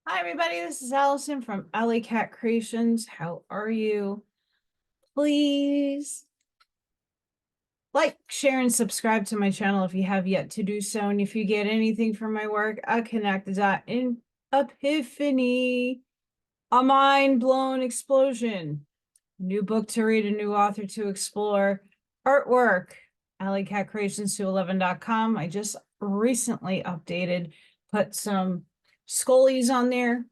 Hi, everybody. This is Allison from Allykatkreations. How are you? Please like, share, and subscribe to my channel if you have yet to do so. And if you get anything from my work, I connect the dot in epiphany, a mind-blown explosion, new book to read, a new author to explore, artwork, AllyKatzkreations211.com. I just recently updated, put some Scolies on there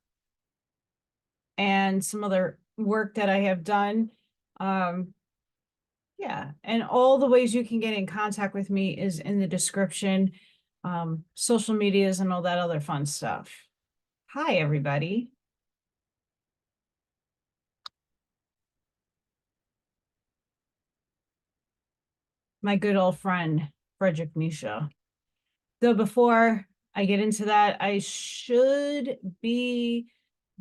and some other work that I have done. Yeah, and all the ways you can get in contact with me is in the description, social medias and all that other fun stuff. Hi, everybody. My good old friend, Friedrich Nietzsche. Though before I get into that, I should be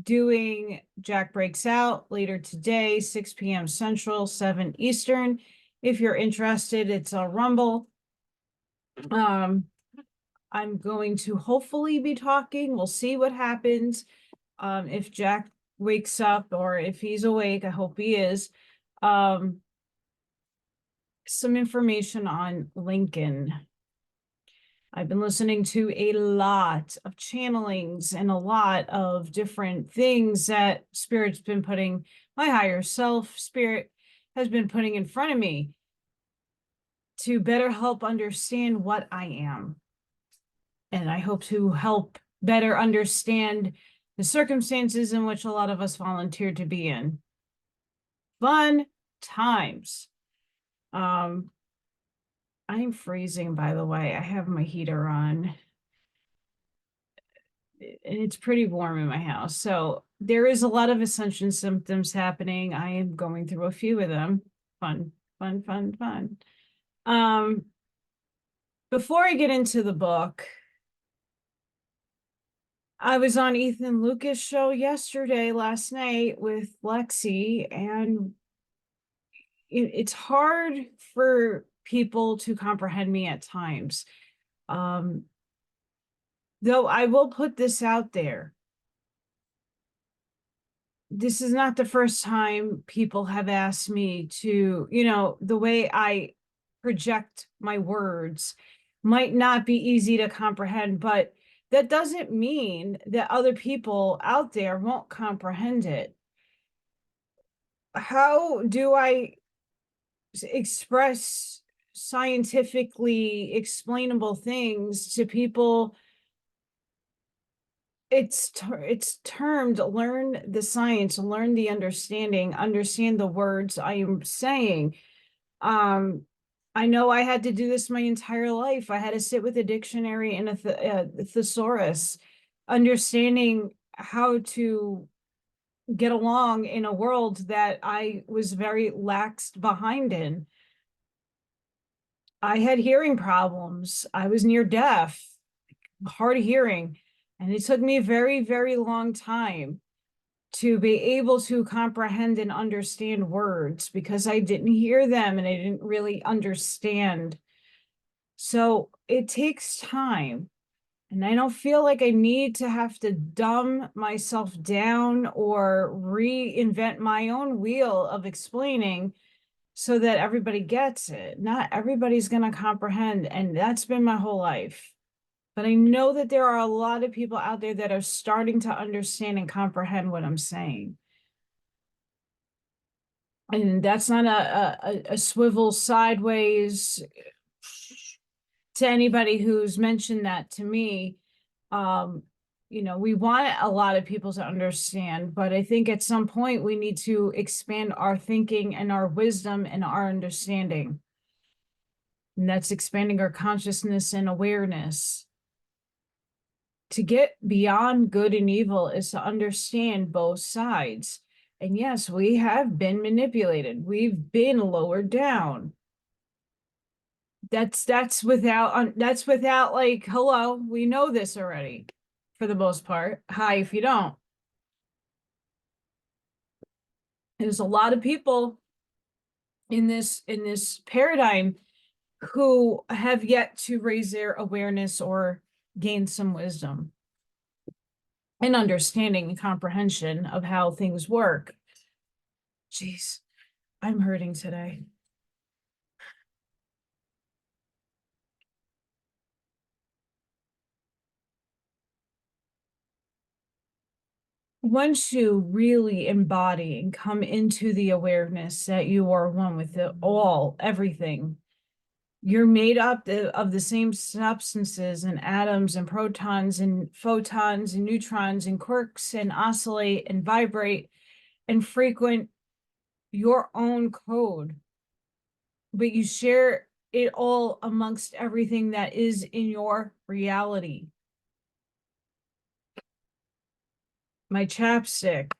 doing Jack Breaks Out later today, 6 p.m. Central, 7 Eastern. If you're interested, it's a Rumble. I'm going to hopefully be talking. We'll see what happens. If Jack wakes up or if he's awake, I hope he is. Some information on Lincoln. I've been listening to a lot of channelings and a lot of different things that Spirit's been putting, my higher self, Spirit, has been putting in front of me to better help understand what I am. And I hope to help better understand the circumstances in which a lot of us volunteered to be in. Fun times. I'm freezing, by the way. I have my heater on. And it's pretty warm in my house. So there is a lot of ascension symptoms happening. I am going through a few of them. Fun, fun, fun, fun. Before I get into the book, I was on EthanLucas' show last night with Lexi, and it's hard for people to comprehend me at times. Though I will put this out there. This is not the first time people have asked me to, the way I project my words might not be easy to comprehend, but that doesn't mean that other people out there won't comprehend it. How do I express scientifically explainable things to people? It's termed learn the science, learn the understanding, understand the words I am saying. I know I had to do this my entire life. I had to sit with a dictionary and a thesaurus, understanding how to get along in a world that I was very laxed behind in. I had hearing problems. I was near deaf, hard of hearing, and it took me a very, very long time to be able to comprehend and understand words because I didn't hear them and I didn't really understand. So it takes time. And I don't feel like I need to have to dumb myself down or reinvent my own wheel of explaining so that everybody gets it. Not everybody's going to comprehend. And that's been my whole life. But I know that there are a lot of people out there that are starting to understand and comprehend what I'm saying. And that's not a swivel sideways to anybody who's mentioned that to me. We want a lot of people to understand, but I think at some point we need to expand our thinking and our wisdom and our understanding. And that's expanding our consciousness and awareness. To get beyond good and evil is to understand both sides. And yes, we have been manipulated. We've been lowered down. That's without like, hello, we know this already for the most part. Hi, if you don't. There's a lot of people in this paradigm who have yet to raise their awareness or gain some wisdom. and understanding and comprehension of how things work. Jeez, I'm hurting today. Once you really embody and come into the awareness that you are one with it all, everything, you're made up of the same substances and atoms and protons and photons and neutrons and quarks and oscillate and vibrate and frequent your own code. But you share it all amongst everything that is in your reality. My chapstick,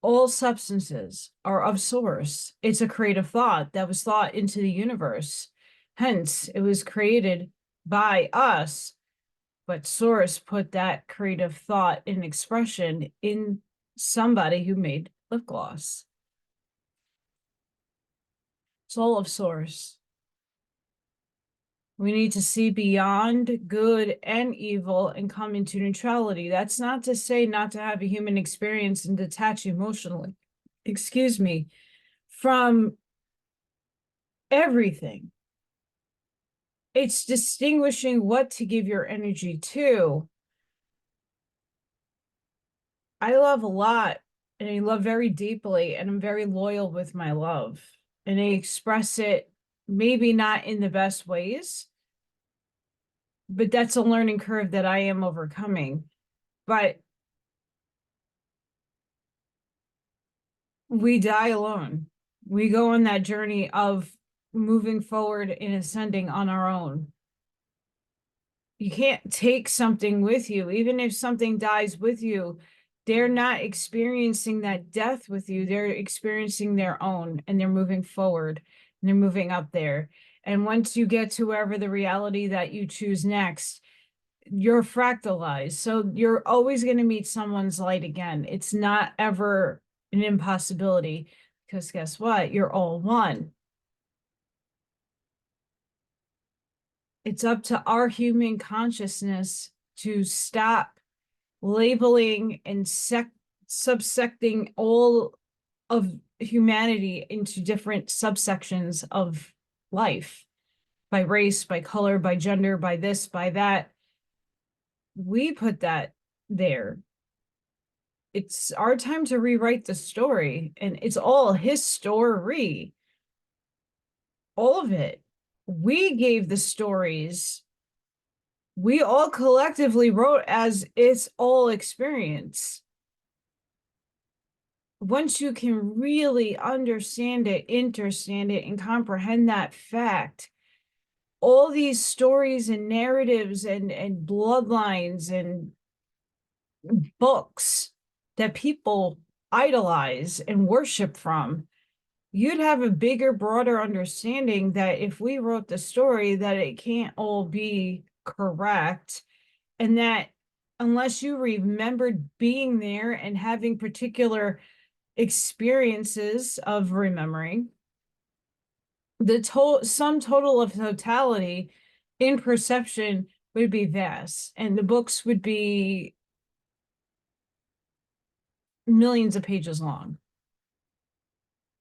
all substances are of source. It's a creative thought that was thought into the universe. Hence, it was created by us, but source put that creative thought and expression in somebody who made lip gloss. It's all of source. We need to see beyond good and evil and come into neutrality. That's not to say not to have a human experience and detach emotionally, excuse me, from everything. It's distinguishing what to give your energy to. I love a lot, and I love very deeply, and I'm very loyal with my love. And I express it maybe not in the best ways, but that's a learning curve that I am overcoming. But we die alone. We go on that journey of moving forward and ascending on our own. You can't take something with you. Even if something dies with you, they're not experiencing that death with you. They're experiencing their own, and they're moving forward, and they're moving up there. And once you get to wherever the reality that you choose next, you're fractalized. So you're always going to meet someone's light again. It's not ever an impossibility, because guess what? You're all one. It's up to our human consciousness to stop labeling and subsecting all of humanity into different subsections of life, by race, by color, by gender, by this, by that. We put that there. It's our time to rewrite the story, and it's all his story. All of it. We gave the stories. We all collectively wrote as its all experience. Once you can really understand it, understand it, and comprehend that fact, all these stories and narratives and bloodlines and books that people idolize and worship from, you'd have a bigger, broader understanding that if we wrote the story, that it can't all be correct, and that unless you remembered being there and having particular experiences of remembering, the sum total of totality in perception would be vast, and the books would be millions of pages long.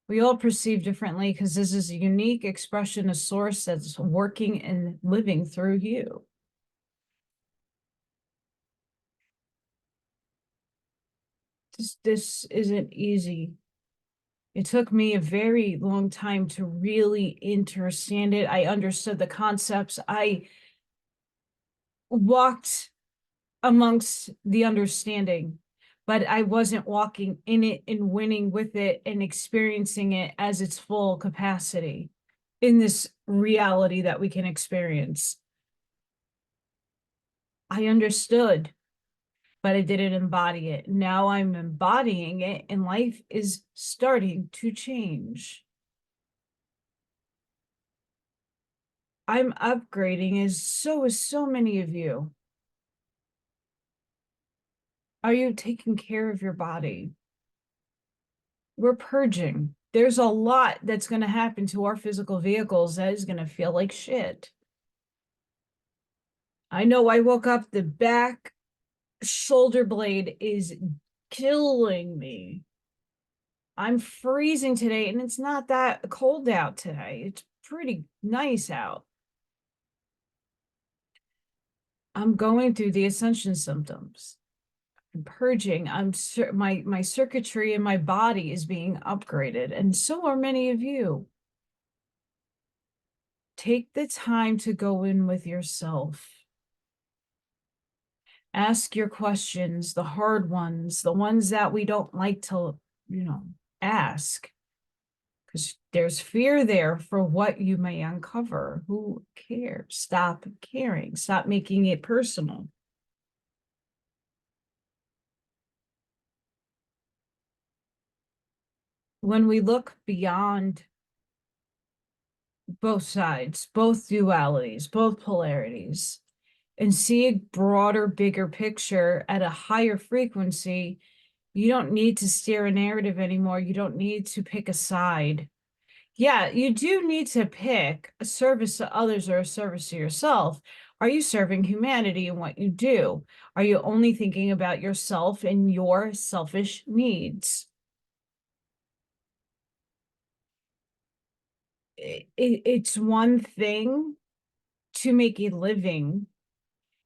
We all perceive differently because this is a unique expression of source that's working and living through you. This isn't easy. It took me a very long time to really understand it. I understood the concepts. I walked amongst the understanding, but I wasn't walking in it and winning with it and experiencing it as its full capacity in this reality that we can experience. I understood, but I didn't embody it. Now I'm embodying it, and life is starting to change. I'm upgrading, as so is so many of you. Are you taking care of your body? We're purging. There's a lot that's going to happen to our physical vehicles that is going to feel like shit. I know I woke up the back shoulder blade is killing me. I'm freezing today, and it's not that cold out today. It's pretty nice out. I'm going through the ascension symptoms. I'm purging. My circuitry in my body is being upgraded, and so are many of you. Take the time to go in with yourself. Ask your questions, the hard ones, the ones that we don't like to, ask. Because there's fear there for what you may uncover. Who cares? Stop caring. Stop making it personal. When we look beyond both sides, both dualities, both polarities, and see a broader, bigger picture at a higher frequency, you don't need to steer a narrative anymore. You don't need to pick a side. Yeah, you do need to pick a service to others or a service to yourself. Are you serving humanity in what you do? Are you only thinking about yourself and your selfish needs? It's one thing to make a living.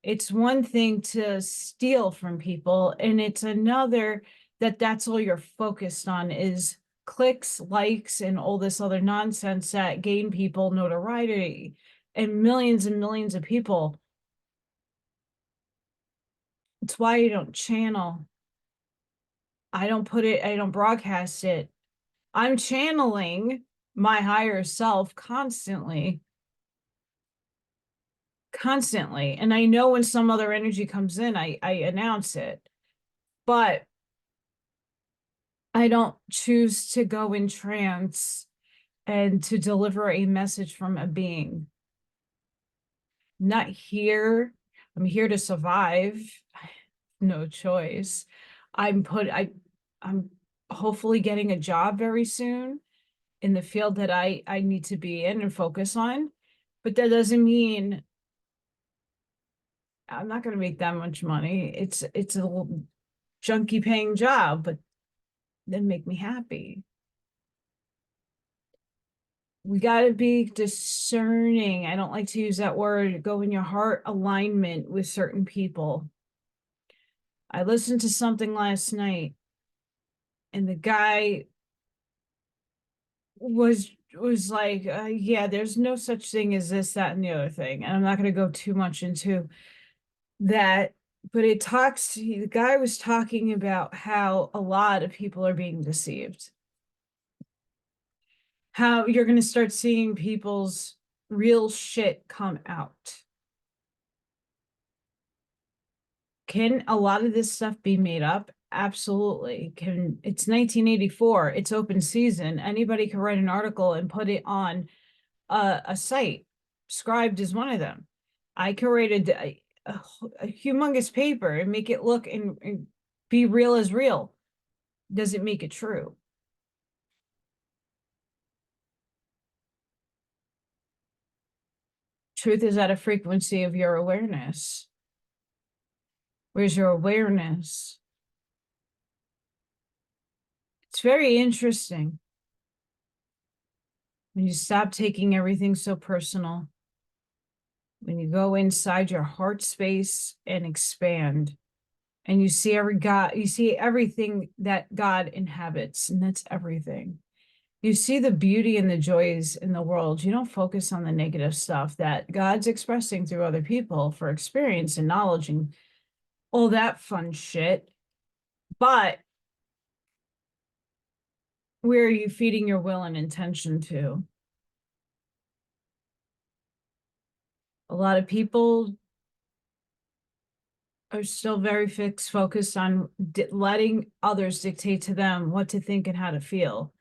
It's one thing to steal from people, and it's another that's all you're focused on is clicks, likes, and all this other nonsense that gain people notoriety and millions of people. It's why you don't channel. I don't broadcast it. I'm channeling my higher self constantly. And I know when some other energy comes in, I announce it, but I don't choose to go in trance and to deliver a message from a being. Not here. I'm here to survive. No choice. I'm hopefully getting a job very soon in the field that I need to be in and focus on. But that doesn't mean I'm not going to make that much money. It's a little junky paying job, but then make me happy. We got to be discerning. I don't like to use that word. Go in your heart alignment with certain people. I listened to something last night, and the guy was like, yeah, there's no such thing as this, that, and the other thing. And I'm not going to go too much into that, but the guy was talking about how a lot of people are being deceived. How you're going to start seeing people's real shit come out. Can a lot of this stuff be made up? Absolutely. It's 1984. It's open season. Anybody can write an article and put it on a site. Scribed is one of them. I curated a humongous paper and make it look and be real as real. Does it make it true? Truth is at a frequency of your awareness. Where's your awareness? It's very interesting when you stop taking everything so personal, when you go inside your heart space and expand, and you see everything that God inhabits, and that's everything. You see the beauty and the joys in the world. You don't focus on the negative stuff that God's expressing through other people for experience and knowledge and all that fun shit. But where are you feeding your will and intention to? A lot of people are still very focused on letting others dictate to them what to think and how to feel.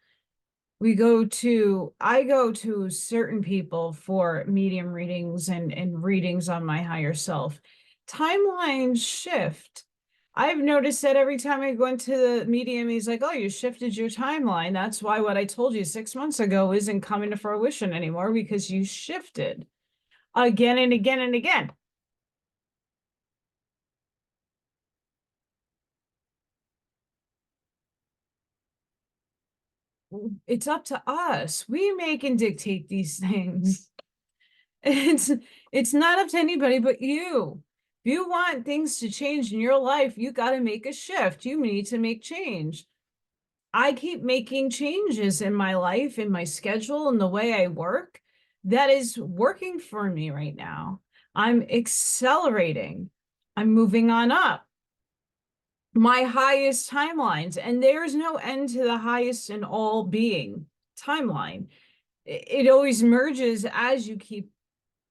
I go to certain people for medium readings and readings on my higher self. Timelines shift. I've noticed that every time I go into the medium, he's like, oh, you shifted your timeline. That's why what I told you 6 months ago isn't coming to fruition anymore, because you shifted again and again and again. it's up to us. We make and dictate these things. It's not up to anybody but you. If you want things to change in your life, you got to make a shift. You need to make change. I keep making changes in my life, in my schedule, and the way I work. That is working for me right now. I'm accelerating. I'm moving on up. My highest timelines, and there's no end to the highest in all being timeline. It always merges as you keep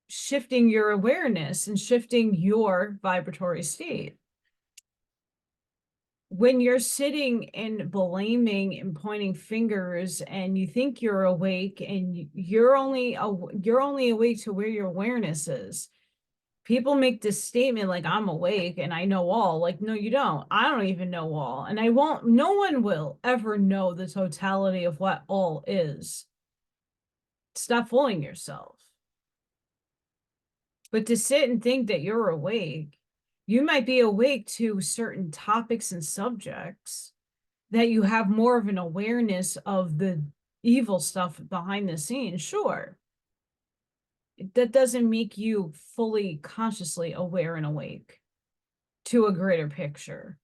shifting your awareness and shifting your vibratory state. When you're sitting and blaming and pointing fingers and you think you're awake and you're only awake to where your awareness is. People make this statement like, I'm awake and I know all. Like, no, you don't. I don't even know all. And I won't, no one will ever know the totality of what all is. Stop fooling yourself. But to sit and think that you're awake, you might be awake to certain topics and subjects that you have more of an awareness of the evil stuff behind the scenes. Sure. That doesn't make you fully consciously aware and awake to a greater picture.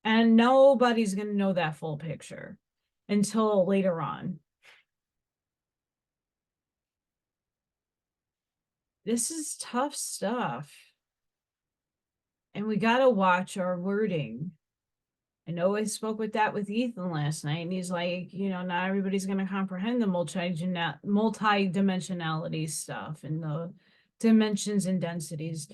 And nobody's going to know that full picture until later on. This is tough stuff. And we got to watch our wording. I know I spoke with Ethan last night, and he's like, not everybody's going to comprehend the multi-dimensionality stuff and the dimensions and densities.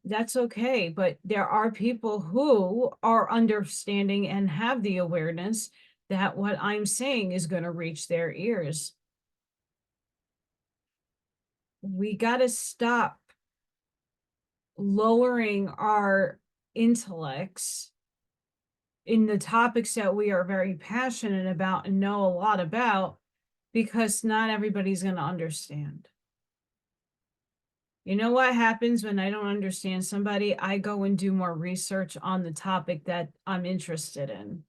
That's okay, but there are people who are understanding and have the awareness that what I'm saying is going to reach their ears. We got to stop lowering our intellects in the topics that we are very passionate about and know a lot about, because not everybody's going to understand. You know what happens when I don't understand somebody? I go and do more research on the topic that I'm interested in.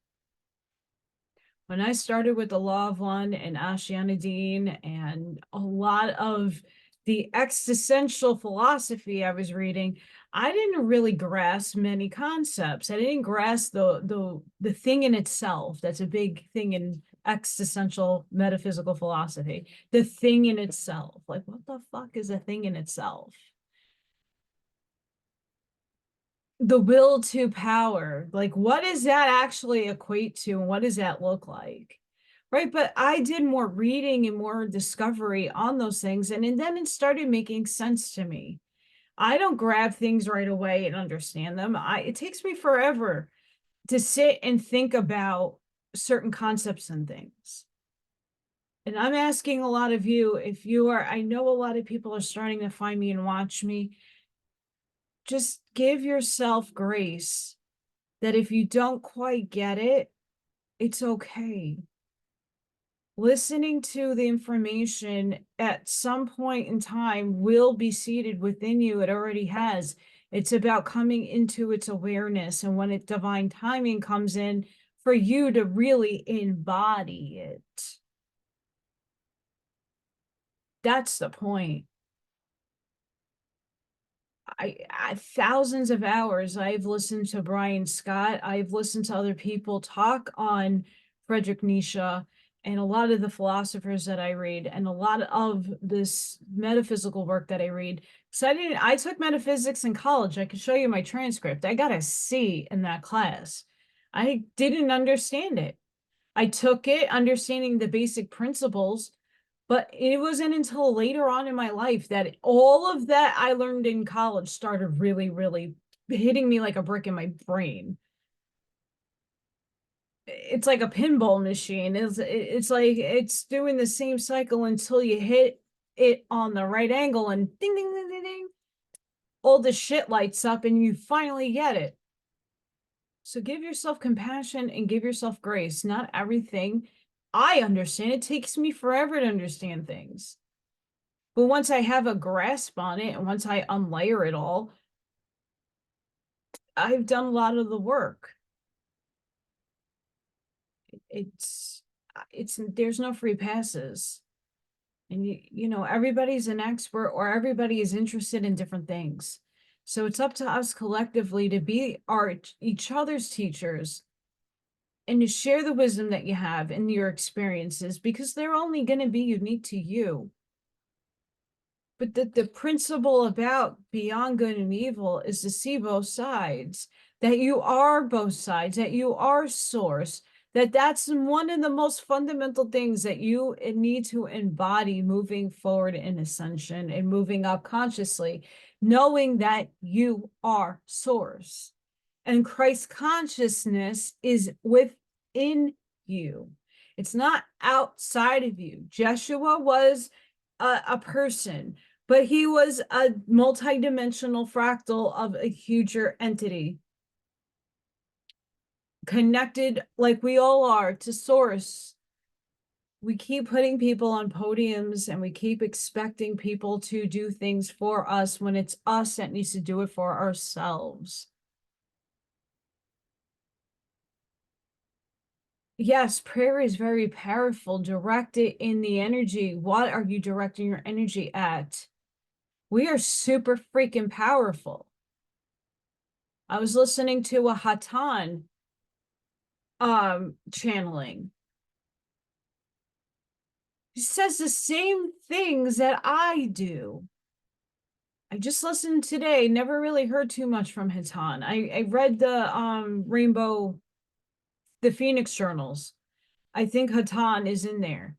When I started with the Law of One and Ashyanadine and a lot of the existential philosophy I was reading, I didn't really grasp many concepts. I didn't grasp the thing in itself. That's a big thing in existential metaphysical philosophy. The thing in itself. Like, what the fuck is a thing in itself? The will to power. Like, what does that actually equate to? And what does that look like? Right. But I did more reading and more discovery on those things. And then it started making sense to me. I don't grab things right away and understand them. It takes me forever to sit and think about certain concepts and things. And I'm asking a lot of you, if you are, I know a lot of people are starting to find me and watch me. Just give yourself grace that if you don't quite get it, it's okay. Listening to the information at some point in time will be seated within you. It already has. It's about coming into its awareness. And when divine timing comes in, for you to really embody it. That's the point. I thousands of hours I've listened to Brian Scott. I've listened to other people talk on Friedrich Nietzsche and a lot of the philosophers that I read and a lot of this metaphysical work that I read. So I took metaphysics in college. I can show you my transcript. I got a C in that class. I didn't understand it. I took it understanding the basic principles, but it wasn't until later on in my life that all of that I learned in college started really, really hitting me like a brick in my brain. It's like a pinball machine. It's like it's doing the same cycle until you hit it on the right angle and ding, ding, ding, ding, ding. All the shit lights up and you finally get it. So give yourself compassion and give yourself grace. Not everything I understand. It takes me forever to understand things. But once I have a grasp on it and once I unlayer it all, I've done a lot of the work. there's no free passes. And everybody's an expert, or everybody is interested in different things. So it's up to us collectively to be each other's teachers and to share the wisdom that you have in your experiences, because they're only going to be unique to you. But the principle about beyond good and evil is to see both sides, that you are both sides, that you are source, that's one of the most fundamental things that you need to embody moving forward in ascension and moving up consciously, knowing that you are source. And Christ consciousness is within you. It's not outside of you. Jeshua was a person, but he was a multidimensional fractal of a huger entity, connected like we all are to source. We keep putting people on podiums and we keep expecting people to do things for us when it's us that needs to do it for ourselves. Yes, prayer is very powerful. Direct it in the energy. What are you directing your energy at? We are super freaking powerful. I was listening to a Hatan channeling. He says the same things that I do. I just listened today, never really heard too much from Hatan. I read the Rainbow, the Phoenix Journals. I think Hatan is in there.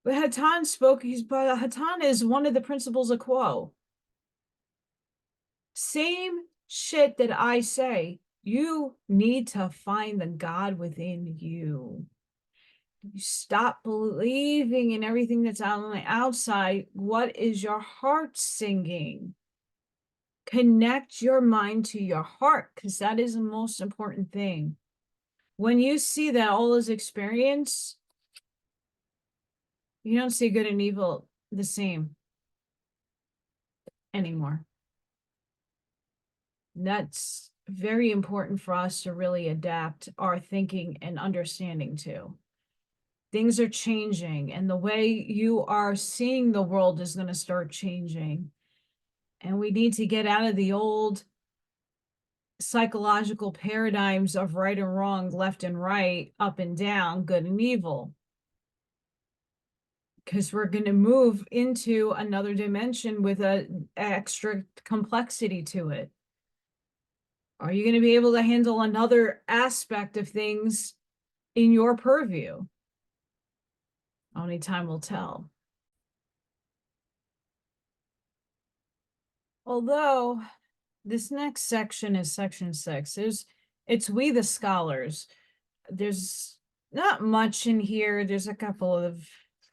But Hatan Hatan is one of the principles of Quo. Same shit that I say. You need to find the God within you. You stop believing in everything that's out on the outside. What is your heart singing? Connect your mind to your heart, because that is the most important thing. When you see that all is experience, you don't see good and evil the same anymore. That's very important for us to really adapt our thinking and understanding to. Things are changing, and the way you are seeing the world is going to start changing. And we need to get out of the old psychological paradigms of right and wrong, left and right, up and down, good and evil. Because we're going to move into another dimension with an extra complexity to it. Are you going to be able to handle another aspect of things in your purview? Only time will tell. Although this next section is section 6. It's We the Scholars. There's not much in here. There's a couple of,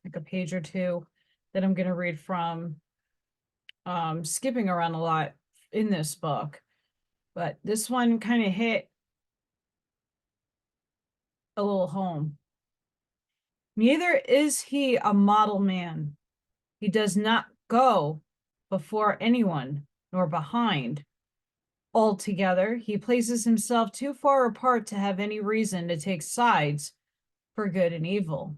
like a page or two that I'm going to read from. Skipping around a lot in this book. But this one kind of hit a little home. Neither is he a model man. He does not go before anyone, nor behind. Altogether, he places himself too far apart to have any reason to take sides for good and evil.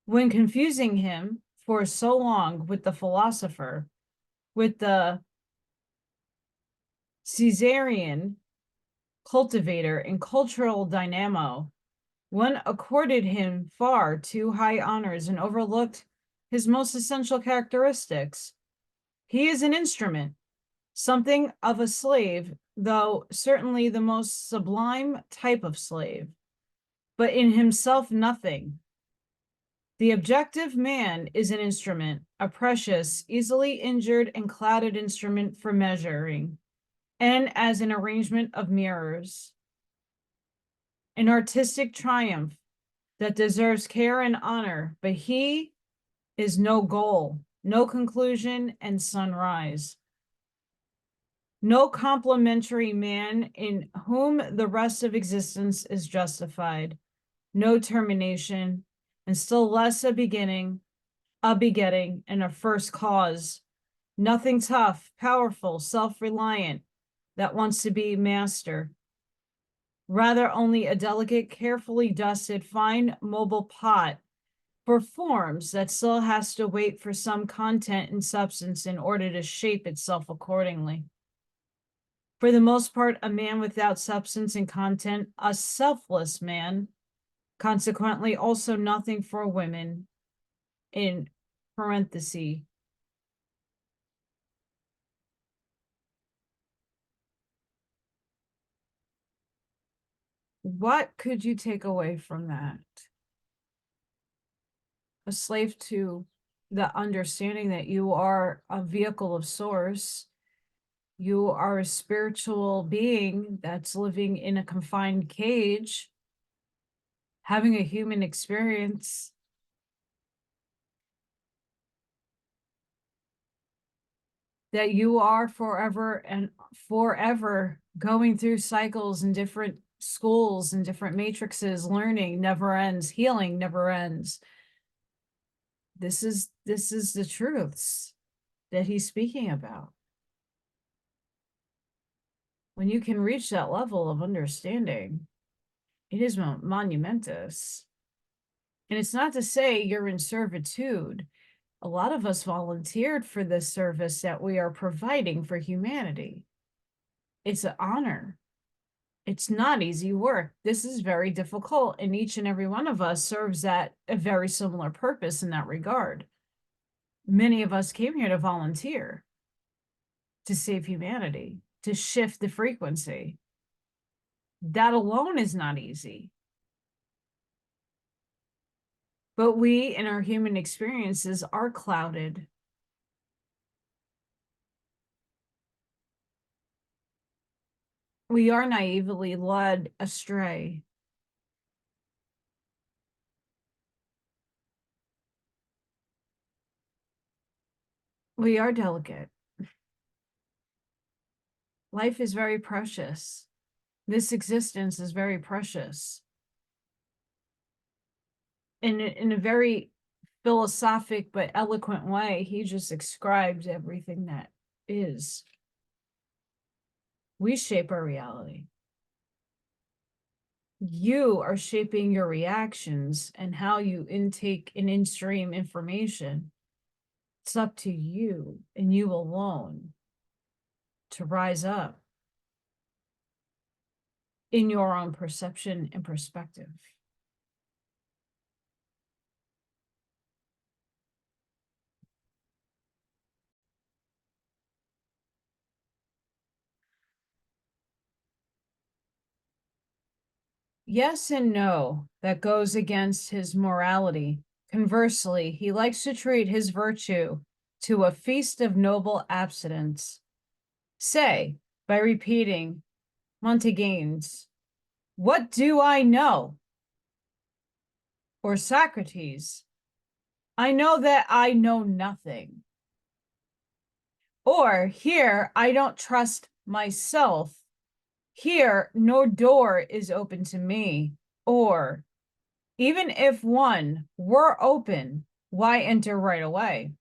When confusing him for so long with the philosopher, with the Caesarian cultivator and cultural dynamo, one accorded him far too high honors and overlooked his most essential characteristics. He is an instrument, something of a slave, though certainly the most sublime type of slave, but in himself nothing. The objective man is an instrument, a precious, easily injured and clouded instrument for measuring, and as an arrangement of mirrors. An artistic triumph that deserves care and honor, but he is no goal, no conclusion and sunrise. No complementary man in whom the rest of existence is justified, no termination, and still less a beginning, a begetting, and a first cause. Nothing tough, powerful, self-reliant, that wants to be master. rather only a delicate, carefully dusted, fine mobile pot for forms that still has to wait for some content and substance in order to shape itself accordingly. For the most part, a man without substance and content, a selfless man, consequently also nothing for women, in parentheses. What could you take away from that? A slave to the understanding that you are a vehicle of source. You are a spiritual being that's living in a confined cage, having a human experience. That you are forever and forever going through cycles in different schools and different matrices. Learning never ends, healing never ends. This is the truths that he's speaking about. When you can reach that level of understanding, it is monumentous. And it's not to say you're in servitude. A lot of us volunteered for this service that we are providing for humanity. It's an honor. It's not easy work. This is very difficult, and each and every one of us serves at a very similar purpose in that regard. Many of us came here to volunteer, to save humanity, to shift the frequency. That alone is not easy. But we, in our human experiences, are clouded. We are naively led astray. We are delicate. Life is very precious. This existence is very precious. In a very philosophic but eloquent way, he just describes everything that is. We shape our reality. You are shaping your reactions and how you intake and in-stream information. It's up to you and you alone to rise up in your own perception and perspective. Yes and no, that goes against his morality. Conversely, he likes to treat his virtue to a feast of noble abstinence. Say, by repeating Montaigne's, "What do I know?" Or Socrates, "I know that I know nothing." Or here, "I don't trust myself. Here, no door is open to me." Or, "Even if one were open, why enter right away?"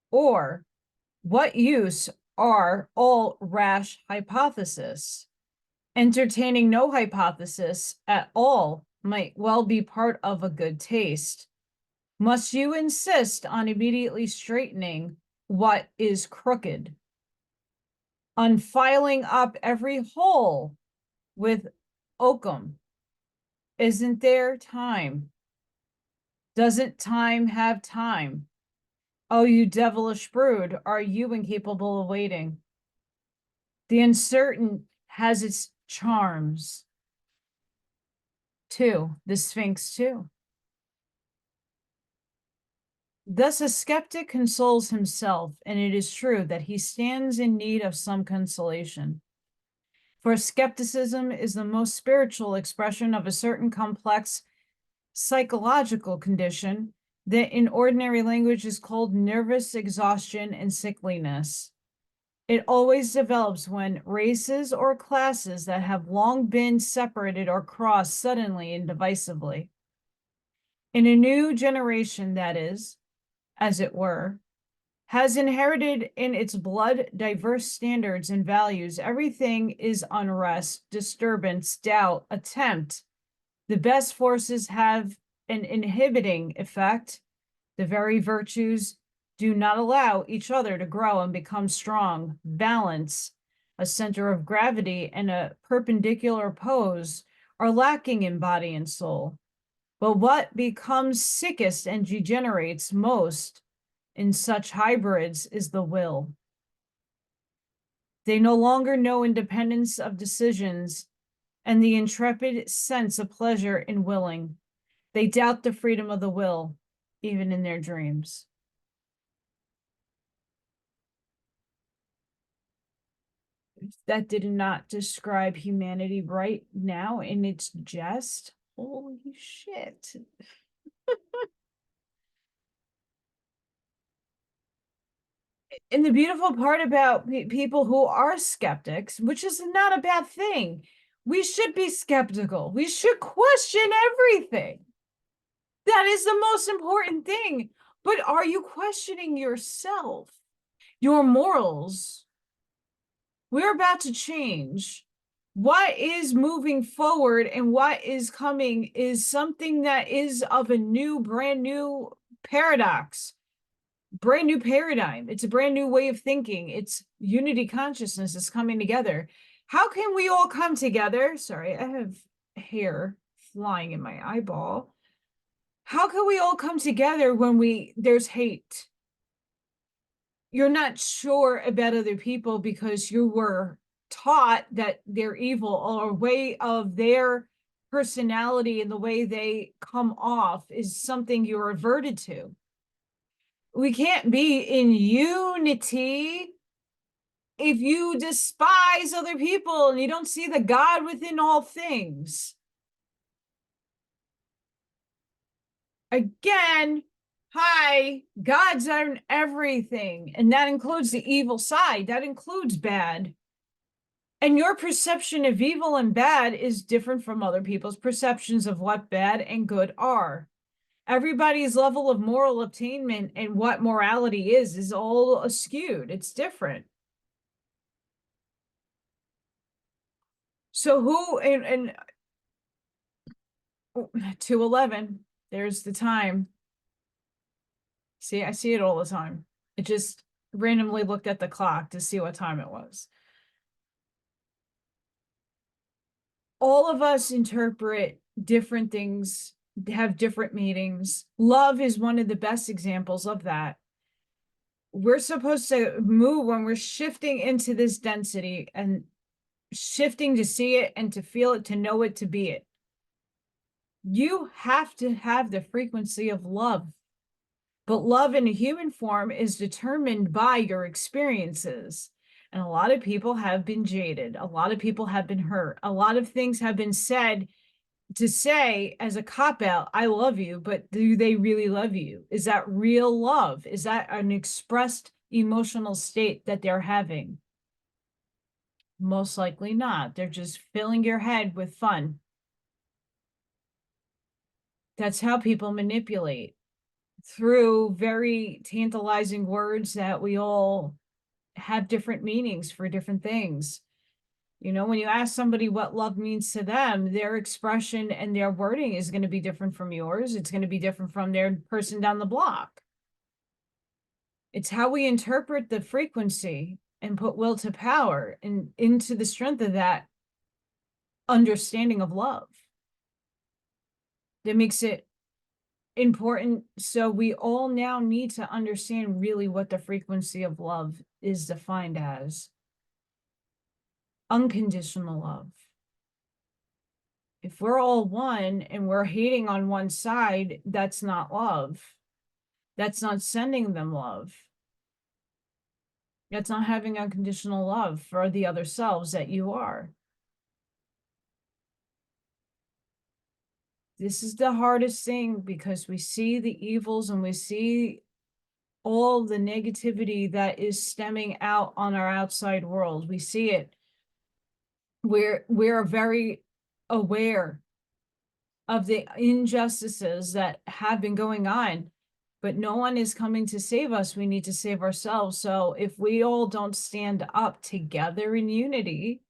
Or, "What use are all rash hypotheses? Entertaining no hypothesis at all might well be part of a good taste. Must you insist on immediately straightening what is crooked? On filing up every hole with oakum? Isn't there time? Doesn't time have time? Oh, you devilish brood, are you incapable of waiting? The uncertain has its charms, too, the Sphinx, too. Thus a skeptic consoles himself, and it is true that he stands in need of some consolation. For skepticism is the most spiritual expression of a certain complex psychological condition that in ordinary language is called nervous exhaustion and sickliness. It always develops when races or classes that have long been separated or crossed suddenly and divisively. In a new generation, that is, as it were, has inherited in its blood diverse standards and values. Everything is unrest, disturbance, doubt, attempt. The best forces have an inhibiting effect. The very virtues do not allow each other to grow and become strong. Balance, a center of gravity, and a perpendicular pose are lacking in body and soul. But what becomes sickest and degenerates most in such hybrids is the will. They no longer know independence of decisions and the intrepid sense of pleasure in willing. They doubt the freedom of the will, even in their dreams. That did not describe humanity right now in its jest. Holy shit. And the beautiful part about people who are skeptics, which is not a bad thing, we should be skeptical. We should question everything. That is the most important thing. But are you questioning yourself, your morals? We're about to change. What is moving forward and what is coming is something that is of a new, brand new paradox, brand new paradigm. It's a brand new way of thinking. It's unity consciousness is coming together. How can we all come together? Sorry, I have hair flying in my eyeball. How can we all come together when there's hate? You're not sure about other people because you were taught that they're evil, or a way of their personality and the way they come off is something you're averted to. We can't be in unity if you despise other people and you don't see the God within all things. Again, hi, God's on everything, and that includes the evil side. That includes bad. And your perception of evil and bad is different from other people's perceptions of what bad and good are. Everybody's level of moral attainment and what morality is all skewed. It's different. So who, and 211, there's the time. See, I see it all the time. It just randomly looked at the clock to see what time it was. All of us interpret different things, have different meanings. Love is one of the best examples of that. We're supposed to move when we're shifting into this density and shifting to see it and to feel it, to know it, to be it. You have to have the frequency of love. But love in a human form is determined by your experiences. And a lot of people have been jaded. A lot of people have been hurt. A lot of things have been said to say as a cop-out, I love you, but do they really love you? Is that real love? Is that an expressed emotional state that they're having? Most likely not. They're just filling your head with fun. That's how people manipulate, through very tantalizing words that we all have different meanings for different things. You know, when you ask somebody what love means to them, their expression and their wording is going to be different from yours. It's going to be different from their person down the block. It's how we interpret the frequency and put will to power and into the strength of that understanding of love that makes it important. So we all now need to understand really what the frequency of love is defined as. Unconditional love. If we're all one and we're hating on one side, that's not love. That's not sending them love. That's not having unconditional love for the other selves that you are. This is the hardest thing because we see the evils and we see all the negativity that is stemming out on our outside world. We see it. We're very aware of the injustices that have been going on. but no one is coming to save us. We need to save ourselves. So if we all don't stand up together in unity,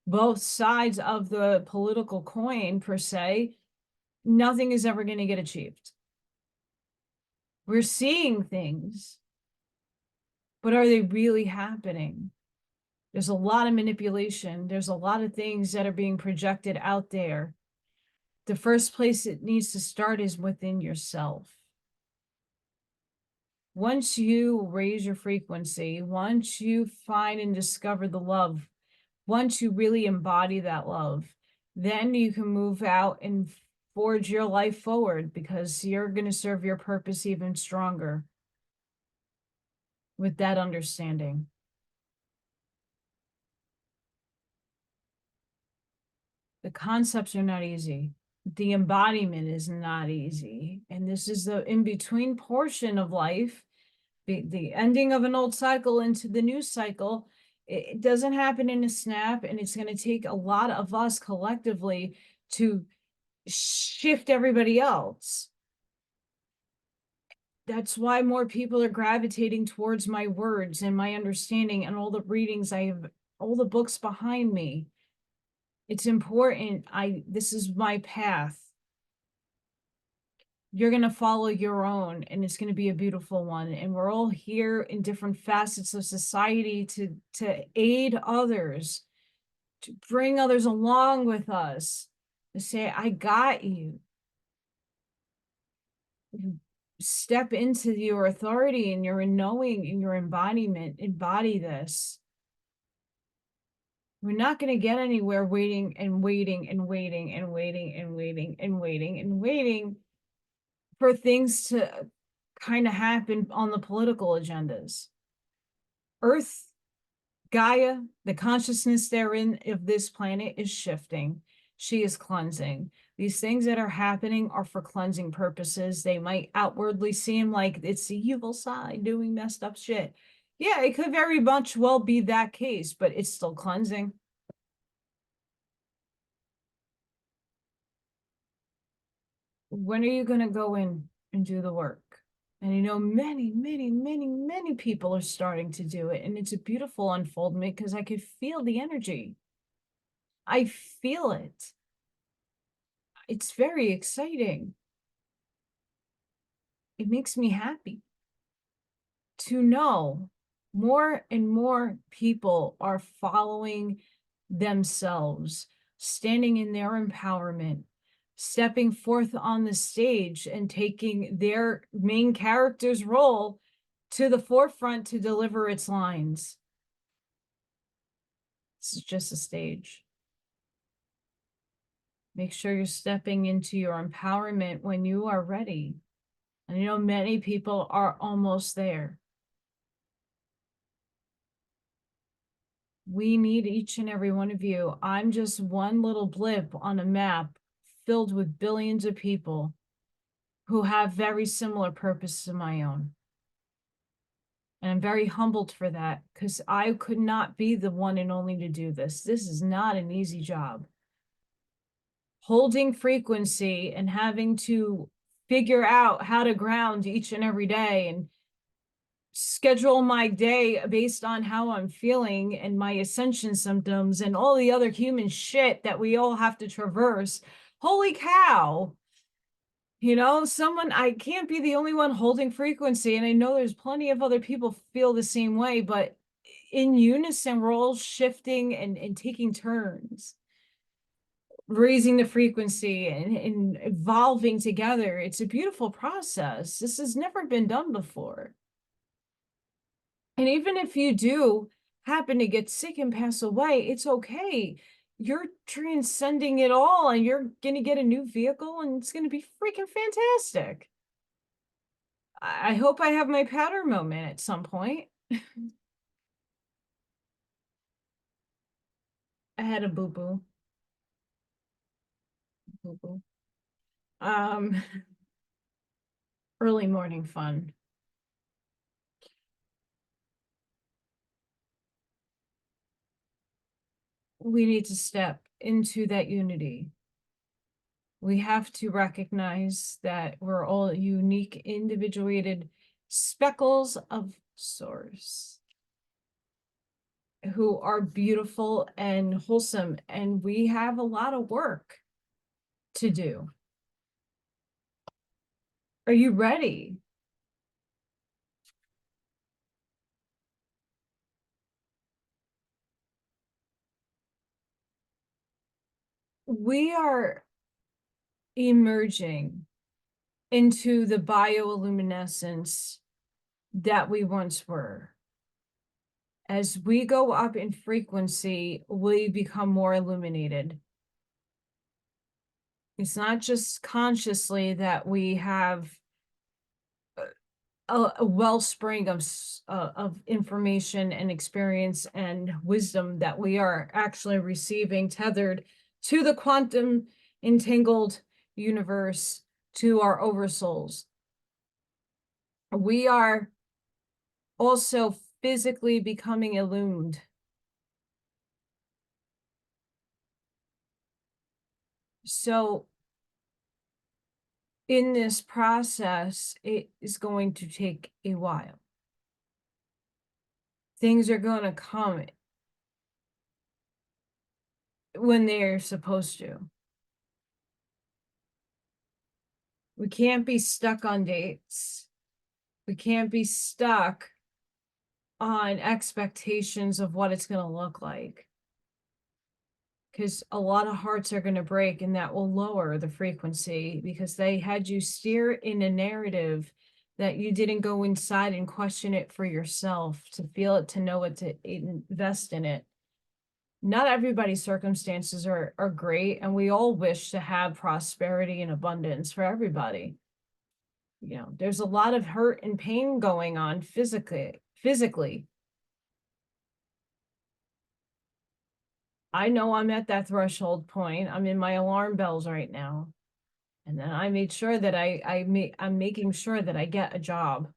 both sides of the political coin per se, nothing is ever going to get achieved. We're seeing things, but are they really happening? There's a lot of manipulation. There's a lot of things that are being projected out there. The first place it needs to start is within yourself. Once you raise your frequency, once you find and discover the love, once you really embody that love, then you can move out and forge your life forward, because you're going to serve your purpose even stronger with that understanding. The concepts are not easy. The embodiment is not easy. And this is the in-between portion of life, the ending of an old cycle into the new cycle. It doesn't happen in a snap, and it's going to take a lot of us collectively to shift everybody else. That's why more people are gravitating towards my words and my understanding and all the readings I have, all the books behind me. It's important. This is my path. You're going to follow your own, and it's going to be a beautiful one. And we're all here in different facets of society to aid others, to bring others along with us, to say, I got you. Step into your authority and your knowing and your embodiment. Embody this. We're not going to get anywhere waiting and waiting and waiting and waiting and waiting and waiting and waiting for things to kind of happen on the political agendas. Earth, Gaia, the consciousness therein of this planet is shifting. She is cleansing. These things that are happening are for cleansing purposes. They might outwardly seem like it's the evil side doing messed up shit. Yeah, it could very much well be that case, but it's still cleansing. When are you going to go in and do the work? And you know, many, many, many, many people are starting to do it. And it's a beautiful unfoldment because I could feel the energy. I feel it. It's very exciting. It makes me happy to know more and more people are following themselves, standing in their empowerment, stepping forth on the stage and taking their main character's role to the forefront to deliver its lines. This is just a stage. Make sure you're stepping into your empowerment when you are ready. And you know, many people are almost there. We need each and every one of you. I'm just one little blip on a map filled with billions of people who have very similar purposes to my own. And I'm very humbled for that, because I could not be the one and only to do this. This is not an easy job. Holding frequency and having to figure out how to ground each and every day and schedule my day based on how I'm feeling and my ascension symptoms and all the other human shit that we all have to traverse. Holy cow. You know, I can't be the only one holding frequency. And I know there's plenty of other people feel the same way, but in unison, we're all shifting and taking turns, raising the frequency and evolving together. It's a beautiful process. This has never been done before. And even if you do happen to get sick and pass away, it's okay. You're transcending it all, and you're going to get a new vehicle, and it's going to be freaking fantastic. I hope I have my powder moment at some point. I had a boo-boo. Boo-boo. Early morning fun. We need to step into that unity. We have to recognize that we're all unique, individuated speckles of source who are beautiful and wholesome, and we have a lot of work to do. Are you ready? We are emerging into the bioluminescence that we once were. As we go up in frequency, we become more illuminated. It's not just consciously that we have a wellspring of information and experience and wisdom that we are actually receiving, tethered to the quantum entangled universe, to our oversouls. We are also physically becoming illumined. So in this process, it is going to take a while. Things are going to come when they're supposed to. We can't be stuck on dates. We can't be stuck on expectations of what it's going to look like. Because a lot of hearts are going to break, and that will lower the frequency because they had you steer in a narrative that you didn't go inside and question it for yourself, to feel it, to know it, to invest in it. Not everybody's circumstances are great, and we all wish to have prosperity and abundance for everybody. You know, there's a lot of hurt and pain going on physically. I know I'm at that threshold point. I'm in my alarm bells right now. And then I made sure that I'm making sure that I get a job.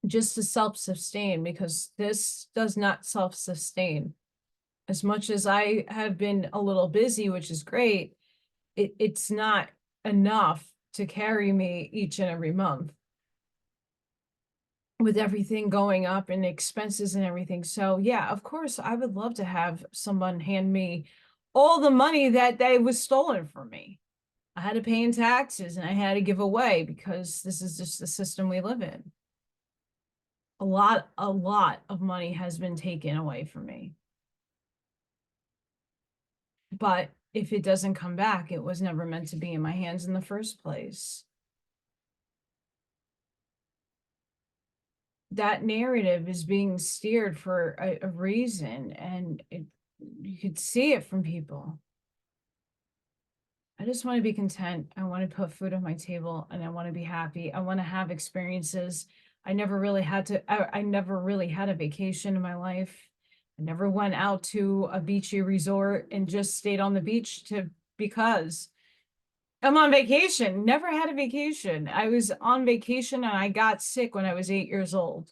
Just to self-sustain, because this does not self-sustain. As much as I have been a little busy, which is great, it's not enough to carry me each and every month, with everything going up and expenses and everything. So yeah, of course, I would love to have someone hand me all the money that was stolen from me. I had to pay in taxes and I had to give away, because this is just the system we live in. A lot of money has been taken away from me. But if it doesn't come back, it was never meant to be in my hands in the first place. That narrative is being steered for a reason, and you could see it from people. I just want to be content. I want to put food on my table, and I want to be happy. I want to have experiences. I never really had a vacation in my life. I never went out to a beachy resort and just stayed on the beach because I'm on vacation. Never had a vacation. I was on vacation and I got sick when I was 8 years old.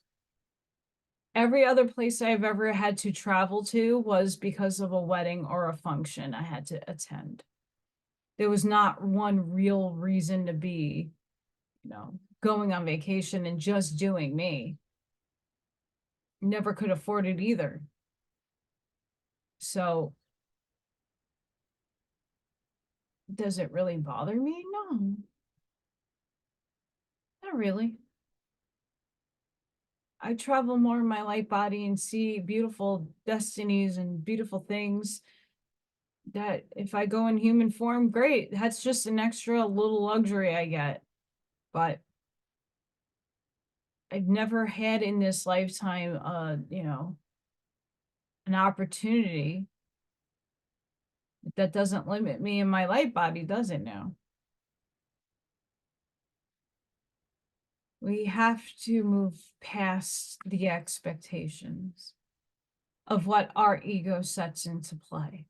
Every other place I've ever had to travel to was because of a wedding or a function I had to attend. There was not one real reason to be, going on vacation and just doing me. Never could afford it either. So does it really bother me? No, not really. I travel more in my light body and see beautiful destinies and beautiful things that if I go in human form, great. That's just an extra little luxury I get. But I've never had in this lifetime, an opportunity that doesn't limit me in my light body, does it now? We have to move past the expectations of what our ego sets into play.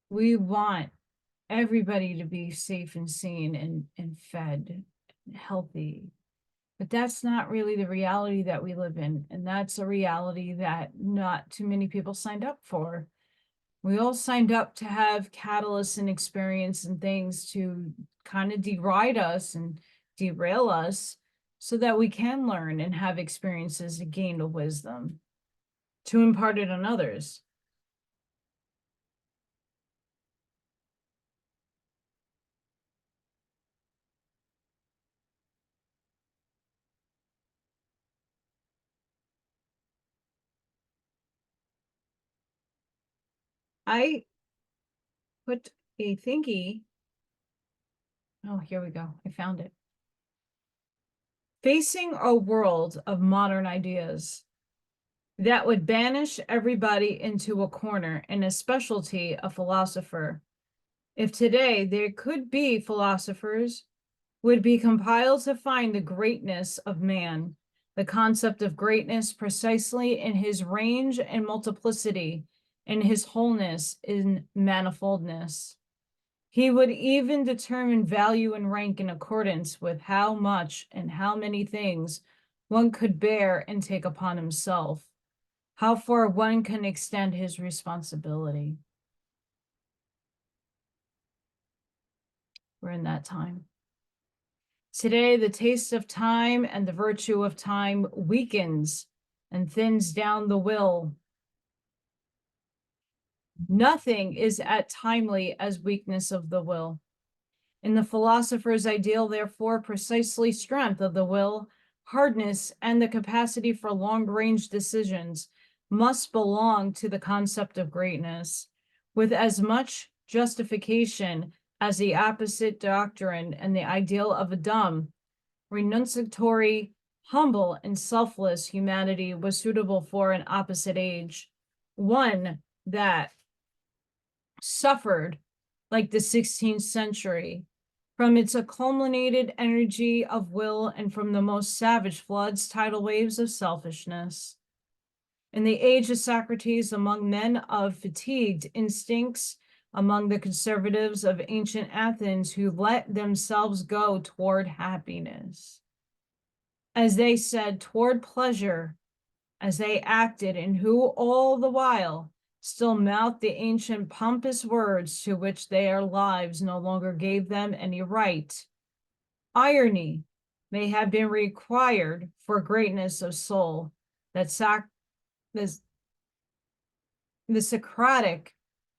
We want everybody to be safe and seen and fed, and healthy. But that's not really the reality that we live in. And that's a reality that not too many people signed up for. We all signed up to have catalysts and experience and things to kind of deride us and derail us so that we can learn and have experiences and gain the wisdom to impart it on others. I put a thingy. Oh, here we go. I found it. Facing a world of modern ideas that would banish everybody into a corner and a specialty, a philosopher. If today there could be philosophers, would be compiled to find the greatness of man, the concept of greatness precisely in his range and multiplicity, in his wholeness, in manifoldness. He would even determine value and rank in accordance with how much and how many things one could bear and take upon himself, how far one can extend his responsibility. We're in that time. Today, the taste of time and the virtue of time weakens and thins down the will. Nothing is as timely as weakness of the will. In the philosopher's ideal, therefore, precisely strength of the will, hardness, and the capacity for long-range decisions must belong to the concept of greatness, with as much justification as the opposite doctrine and the ideal of a dumb, renunciatory, humble, and selfless humanity was suitable for an opposite age, one that suffered like the 16th century from its accumulated energy of will and from the most savage floods, tidal waves of selfishness. In the age of Socrates, among men of fatigued instincts, among the conservatives of ancient Athens who let themselves go toward happiness, as they said, toward pleasure, as they acted, and who all the while still mouthed the ancient pompous words to which their lives no longer gave them any right. Irony may have been required for greatness of soul, that the Socratic,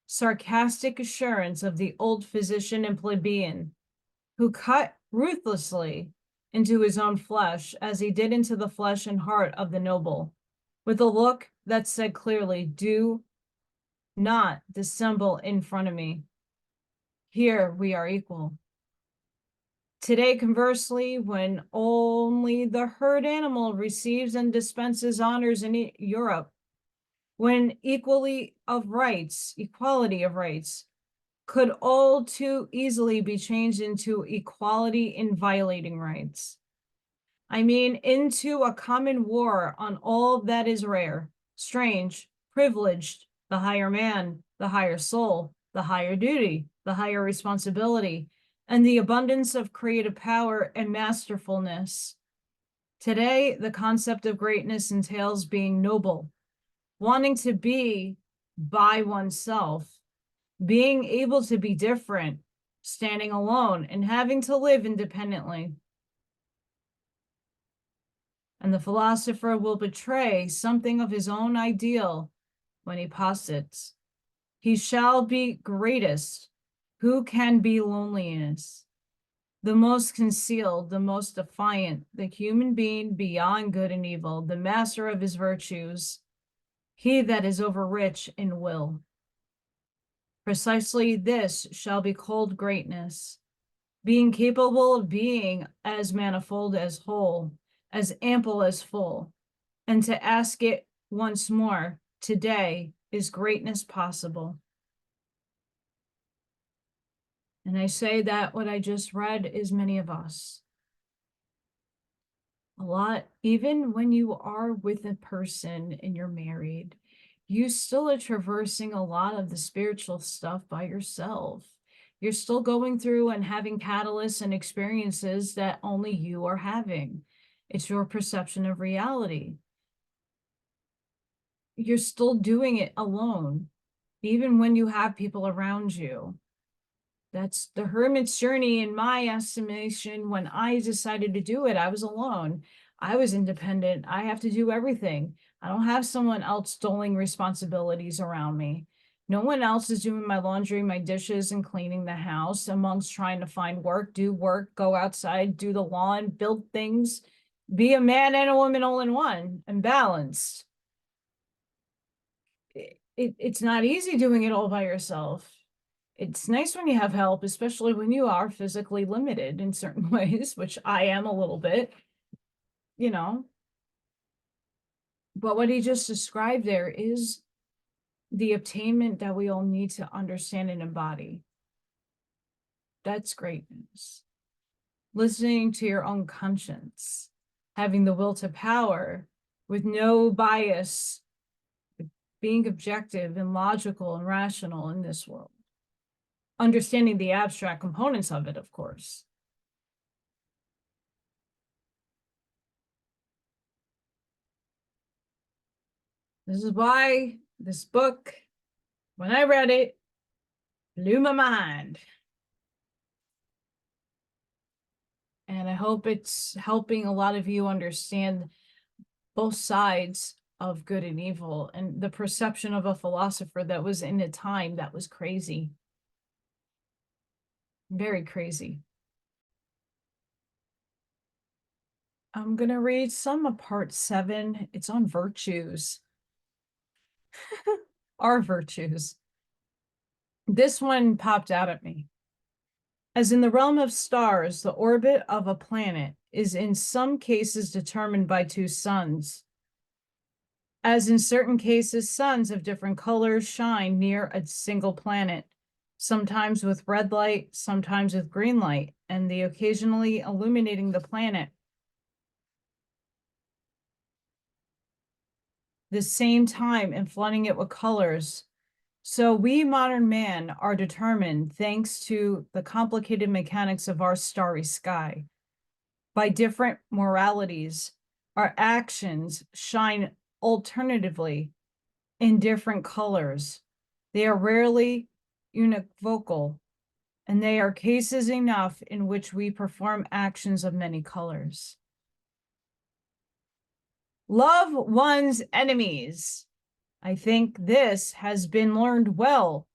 sarcastic assurance of the old physician and plebeian, who cut ruthlessly into his own flesh as he did into the flesh and heart of the noble, with a look that said clearly, do not dissemble in front of me. Here we are equal. Today, conversely, when only the herd animal receives and dispenses honors in Europe, when equality of rights could all too easily be changed into equality in violating rights. I mean, into a common war on all that is rare, strange, privileged, the higher man, the higher soul, the higher duty, the higher responsibility, and the abundance of creative power and masterfulness. Today, the concept of greatness entails being noble, wanting to be by oneself, being able to be different, standing alone, and having to live independently. And the philosopher will betray something of his own ideal when he posits, he shall be greatest who can be loneliness, the most concealed, the most defiant, the human being beyond good and evil, the master of his virtues, he that is overrich in will. Precisely this shall be called greatness, being capable of being as manifold as whole, as ample as full, and to ask it once more, today, is greatness possible? And I say that what I just read is many of us. A lot, even when you are with a person and you're married, you still are traversing a lot of the spiritual stuff by yourself. You're still going through and having catalysts and experiences that only you are having. It's your perception of reality. You're still doing it alone, even when you have people around you. That's the hermit's journey in my estimation. When I decided to do it, I was alone. I was independent. I have to do everything. I don't have someone else doling responsibilities around me. No one else is doing my laundry, my dishes, and cleaning the house amongst trying to find work, do work, go outside, do the lawn, build things, be a man and a woman all in one and balanced. It's not easy doing it all by yourself. It's nice when you have help, especially when you are physically limited in certain ways, which I am a little bit, you know. But what he just described there is the attainment that we all need to understand and embody. That's great news. Listening to your own conscience, having the will to power with no bias, being objective and logical and rational in this world. Understanding the abstract components of it, of course. This is why this book, when I read it, blew my mind. And I hope it's helping a lot of you understand both sides of good and evil and the perception of a philosopher that was in a time that was crazy. Very crazy. I'm going to read some of part 7. It's on virtues. Our virtues. This one popped out at me. As in the realm of stars, the orbit of a planet is in some cases determined by 2 suns. As in certain cases, suns of different colors shine near a single planet, sometimes with red light, sometimes with green light, and the occasionally illuminating the planet. The same time and flooding it with colors. So we modern man are determined, thanks to the complicated mechanics of our starry sky, by different moralities. Our actions shine alternatively in different colors. They are rarely univocal, and they are cases enough in which we perform actions of many colors. Love one's enemies. I think this has been learned well.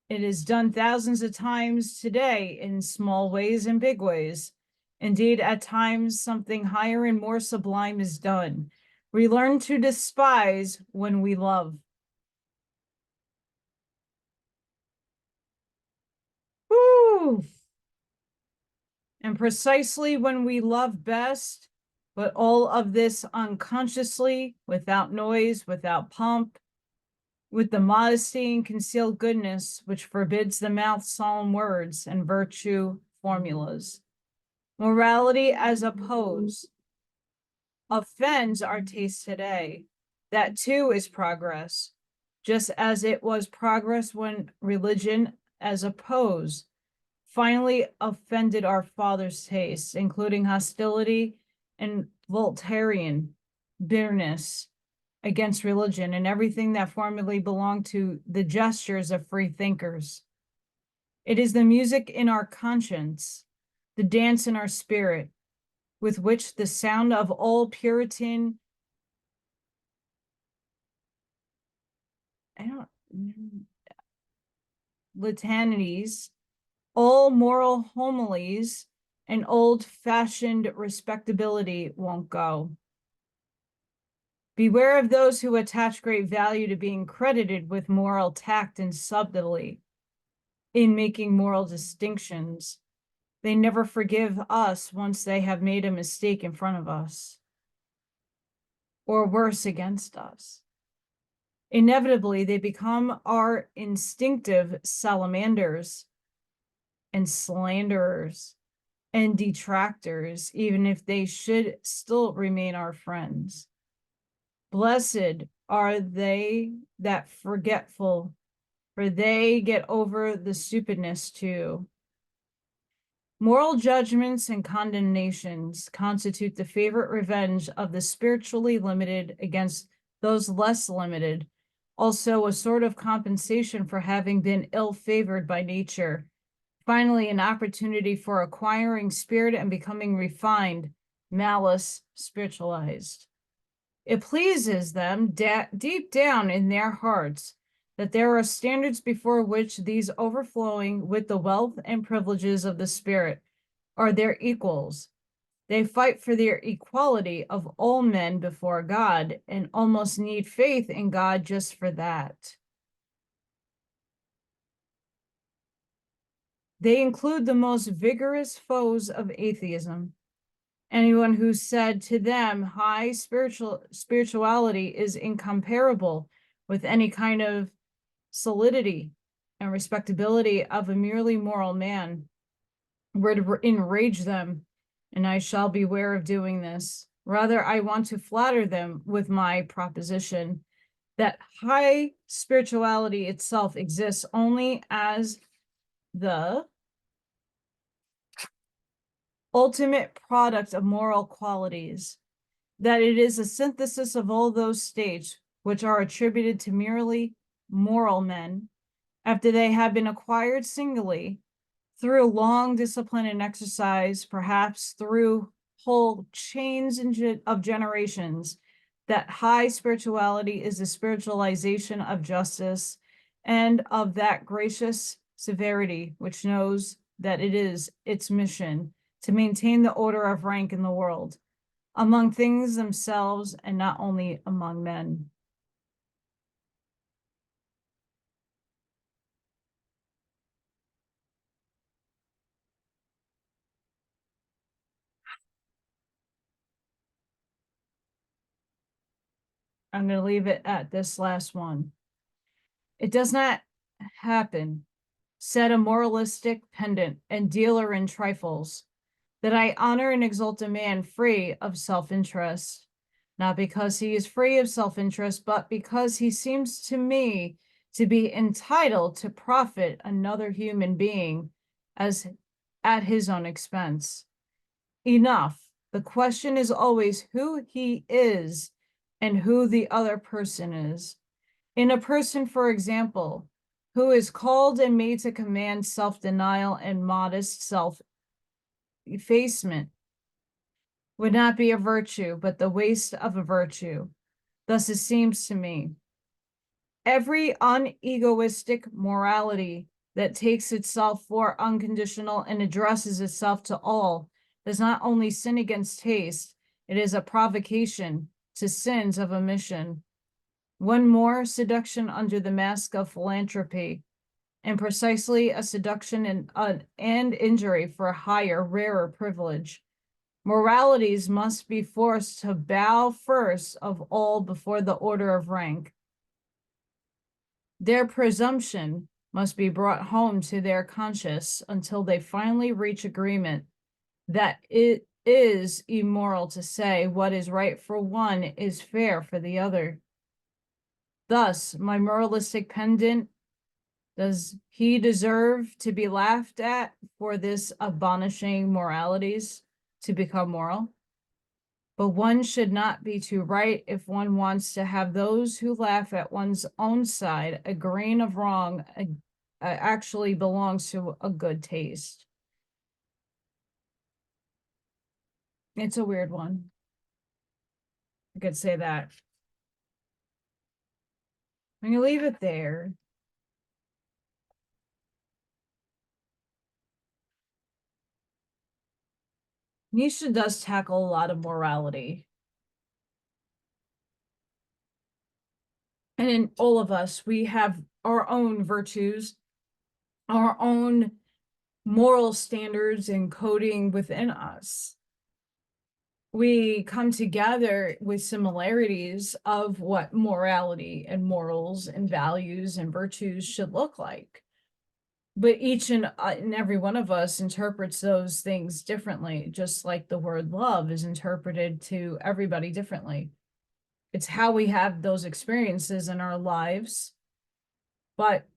It is done thousands of times today in small ways and big ways. Indeed, at times, something higher and more sublime is done. We learn to despise when we love. Woo! And precisely when we love best, but all of this unconsciously, without noise, without pomp, with the modesty and concealed goodness which forbids the mouth's solemn words and virtue formulas. Morality as opposed offends our taste today. That too is progress, just as it was progress when religion as opposed finally offended our father's tastes, including hostility and Voltairean bitterness against religion and everything that formerly belonged to the gestures of free thinkers. It is the music in our conscience, the dance in our spirit, with which the sound of all Puritan, litanies, all moral homilies, and old-fashioned respectability won't go. Beware of those who attach great value to being credited with moral tact and subtlety in making moral distinctions. They never forgive us once they have made a mistake in front of us, or worse, against us. Inevitably, they become our instinctive salamanders and slanderers and detractors, even if they should still remain our friends. Blessed are they that forgetful, for they get over the stupidness too. Moral judgments and condemnations constitute the favorite revenge of the spiritually limited against those less limited, also a sort of compensation for having been ill-favored by nature. Finally, an opportunity for acquiring spirit and becoming refined, malice spiritualized. It pleases them deep down in their hearts that there are standards before which these overflowing with the wealth and privileges of the spirit are their equals. They fight for their equality of all men before God and almost need faith in God just for that. They include the most vigorous foes of atheism. Anyone who said to them high spirituality is incomparable with any kind of solidity and respectability of a merely moral man would enrage them, and I shall beware of doing this. Rather, I want to flatter them with my proposition that high spirituality itself exists only as the ultimate product of moral qualities, that it is a synthesis of all those states which are attributed to merely moral men after they have been acquired singly through long discipline and exercise, perhaps through whole chains of generations, that high spirituality is the spiritualization of justice and of that gracious severity which knows that it is its mission to maintain the order of rank in the world, among things themselves and not only among men. I'm going to leave it at this last one. It does not happen, said a moralistic pedant and dealer in trifles, that I honor and exalt a man free of self-interest, not because he is free of self-interest, but because he seems to me to be entitled to profit another human being as at his own expense. Enough. The question is always who he is and who the other person is. In a person, for example, who is called and made to command self-denial and modest self-effacement, would not be a virtue, but the waste of a virtue. Thus it seems to me. Every unegoistic morality that takes itself for unconditional and addresses itself to all does not only sin against taste, it is a provocation to sins of omission. One more seduction under the mask of philanthropy, and precisely a seduction and injury for a higher, rarer privilege. Moralities must be forced to bow first of all before the order of rank. Their presumption must be brought home to their conscience until they finally reach agreement that it is immoral to say what is right for one is fair for the other. Thus, my moralistic pedant, does he deserve to be laughed at for this abolishing moralities to become moral? But one should not be too right if one wants to have those who laugh at one's own side. A grain of wrong actually belongs to a good taste. It's a weird one. I could say that. I'm going to leave it there. Nietzsche does tackle a lot of morality. And in all of us, we have our own virtues, our own moral standards and coding within us. We come together with similarities of what morality and morals and values and virtues should look like. But each and every one of us interprets those things differently, just like the word love is interpreted to everybody differently. It's how we have those experiences in our lives. But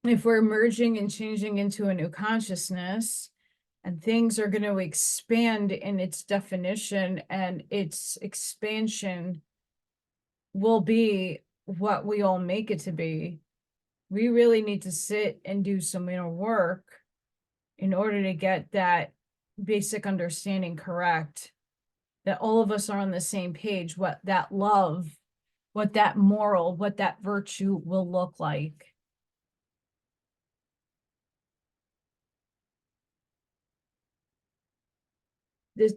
if we're merging and changing into a new consciousness, and things are going to expand in its definition, and its expansion will be what we all make it to be, we really need to sit and do some inner work in order to get that basic understanding correct, that all of us are on the same page, what that love, what that moral, what that virtue will look like.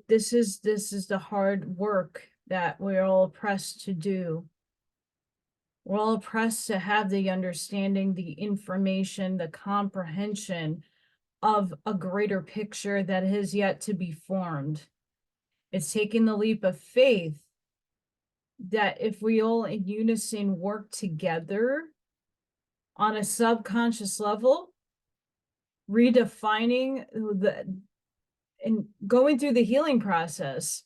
This is the hard work that we're all pressed to do. We're all pressed to have the understanding, the information, the comprehension of a greater picture that has yet to be formed. It's taking the leap of faith that if we all in unison work together on a subconscious level, redefining and going through the healing process.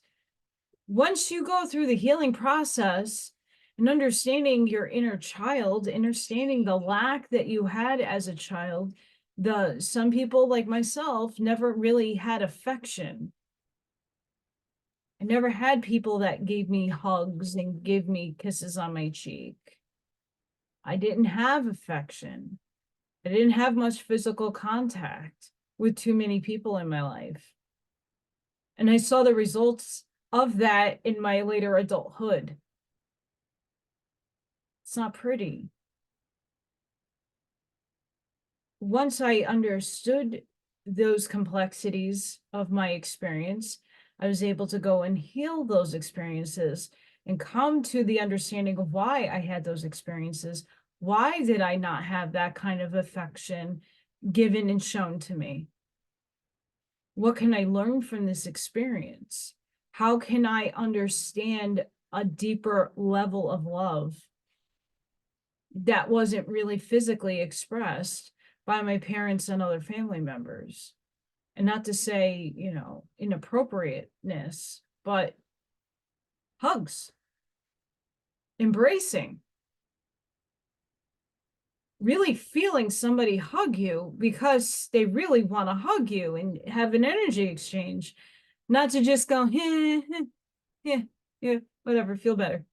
Once you go through the healing process and understanding your inner child, understanding the lack that you had as a child, some people like myself never really had affection. I never had people that gave me hugs and gave me kisses on my cheek. I didn't have affection. I didn't have much physical contact with too many people in my life. And I saw the results of that in my later adulthood. It's not pretty. Once I understood those complexities of my experience, I was able to go and heal those experiences and come to the understanding of why I had those experiences. Why did I not have that kind of affection given and shown to me? What can I learn from this experience? How can I understand a deeper level of love that wasn't really physically expressed by my parents and other family members? And not to say, inappropriateness, but hugs, embracing, really feeling somebody hug you because they really want to hug you and have an energy exchange, not to just go, yeah, whatever, feel better.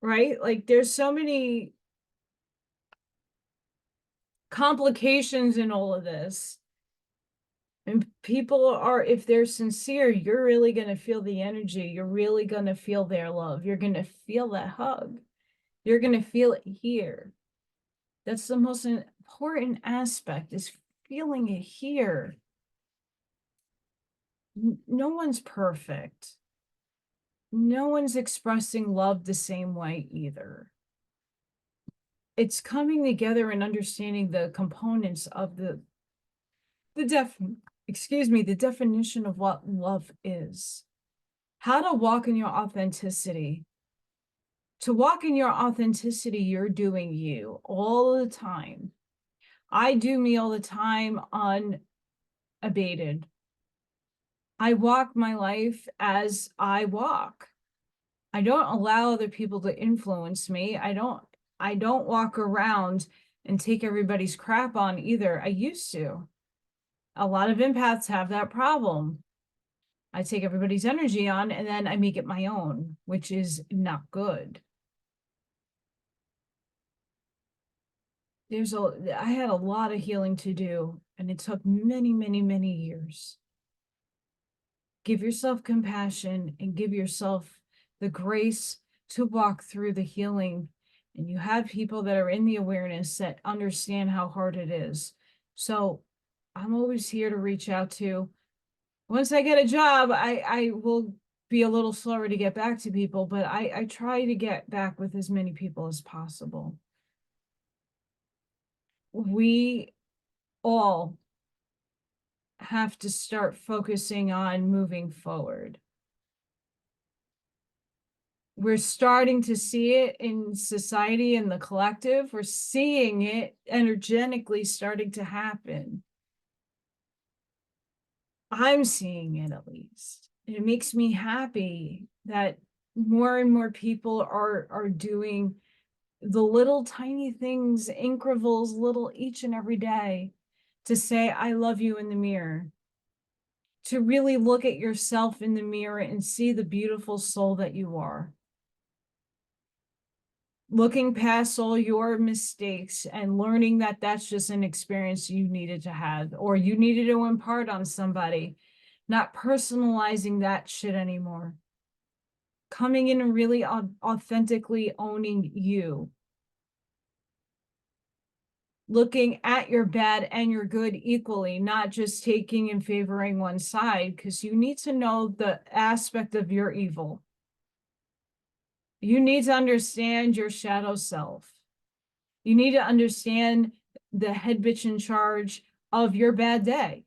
Right? Like there's so many complications in all of this. And people are, if they're sincere, you're really going to feel the energy. You're really going to feel their love. You're going to feel that hug. You're going to feel it here. That's the most important aspect, is feeling it here. No one's perfect. No one's expressing love the same way either. It's coming together and understanding the components of the definition of what love is. How to walk in your authenticity. To walk in your authenticity, you're doing you all the time. I do me all the time unabated. I walk my life as I walk. I don't allow other people to influence me. I don't walk around and take everybody's crap on either. I used to. A lot of empaths have that problem. I take everybody's energy on and then I make it my own, which is not good. I had a lot of healing to do, and it took many, many, many years. Give yourself compassion and give yourself the grace to walk through the healing. And you have people that are in the awareness that understand how hard it is. So I'm always here to reach out to. Once I get a job, I will be a little slower to get back to people, but I try to get back with as many people as possible. We all have to start focusing on moving forward. We're starting to see it in society and the collective. We're seeing it energetically starting to happen. I'm seeing it, at least. And it makes me happy that more and more people are doing the little tiny things, increvals, little each and every day, to say, I love you in the mirror, to really look at yourself in the mirror and see the beautiful soul that you are. Looking past all your mistakes and learning that that's just an experience you needed to have, or you needed to impart on somebody, not personalizing that shit anymore. Coming in and really authentically owning you. Looking at your bad and your good equally, not just taking and favoring one side, because you need to know the aspect of your evil. You need to understand your shadow self. You need to understand the head bitch in charge of your bad day.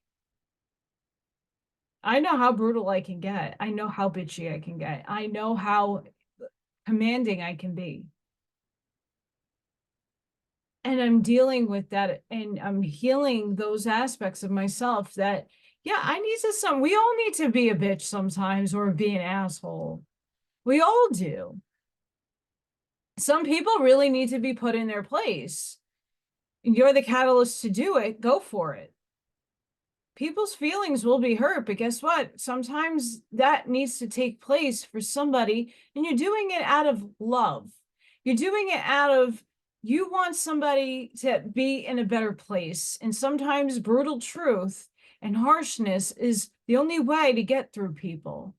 I know how brutal I can get. I know how bitchy I can get. I know how commanding I can be. And I'm dealing with that, and I'm healing those aspects of myself that, yeah, I need to we all need to be a bitch sometimes, or be an asshole. We all do. Some people really need to be put in their place. You're the catalyst to do it. Go for it. People's feelings will be hurt, but guess what? Sometimes that needs to take place for somebody, and you're doing it out of love. You're doing it out of, you want somebody to be in a better place. And sometimes brutal truth and harshness is the only way to get through people.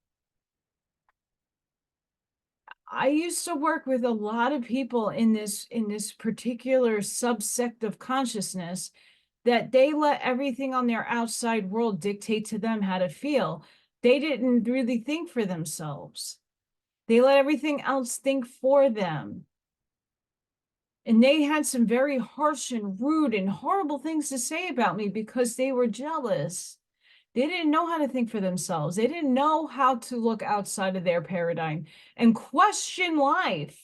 I used to work with a lot of people in this particular subsect of consciousness, that they let everything on their outside world dictate to them how to feel. They didn't really think for themselves. They let everything else think for them. And they had some very harsh and rude and horrible things to say about me because they were jealous. They didn't know how to think for themselves. They didn't know how to look outside of their paradigm and question life.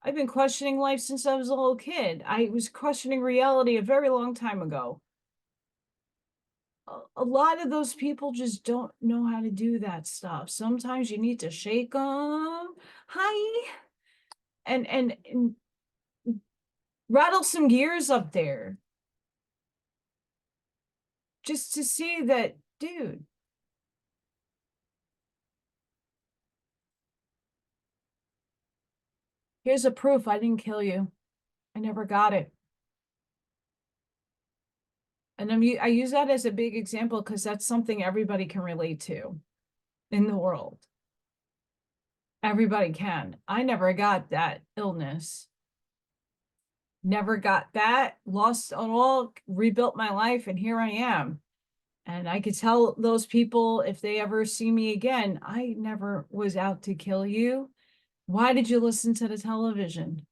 I've been questioning life since I was a little kid. I was questioning reality a very long time ago. A lot of those people just don't know how to do that stuff. Sometimes you need to shake them, hi, and rattle some gears up there, just to see that, dude, here's a proof I didn't kill you. I never got it. And I use that as a big example because that's something everybody can relate to in the world. Everybody can. I never got that illness. Never got that, lost it all, rebuilt my life, and here I am. And I could tell those people, if they ever see me again, I never was out to kill you. Why did you listen to the television?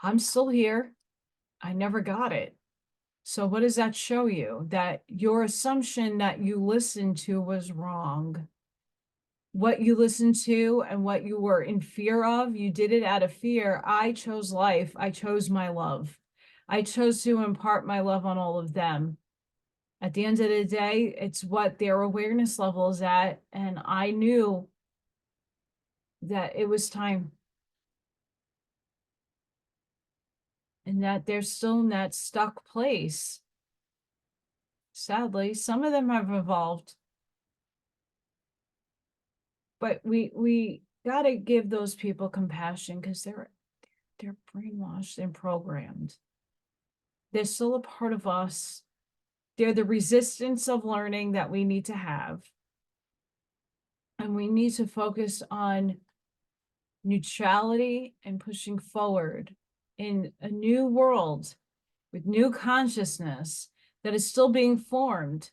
I'm still here. I never got it. So what does that show you? That your assumption that you listened to was wrong. What you listened to and what you were in fear of, you did it out of fear. I chose life. I chose my love. I chose to impart my love on all of them. At the end of the day, it's what their awareness level is at. And I knew that it was time. And that they're still in that stuck place. Sadly, some of them have evolved. But we got to give those people compassion because they're brainwashed and programmed. They're still a part of us. They're the resistance of learning that we need to have. And we need to focus on neutrality and pushing forward in a new world with new consciousness that is still being formed.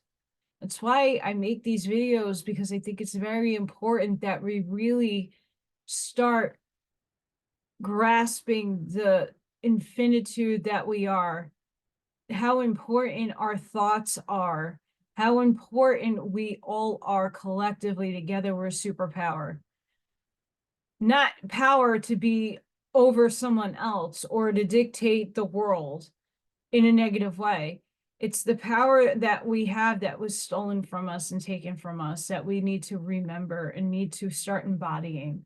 That's why I make these videos, because I think it's very important that we really start grasping the infinitude that we are, how important our thoughts are, how important we all are collectively together. We're a superpower. Not power to be over someone else or to dictate the world in a negative way. It's the power that we have that was stolen from us and taken from us that we need to remember and need to start embodying.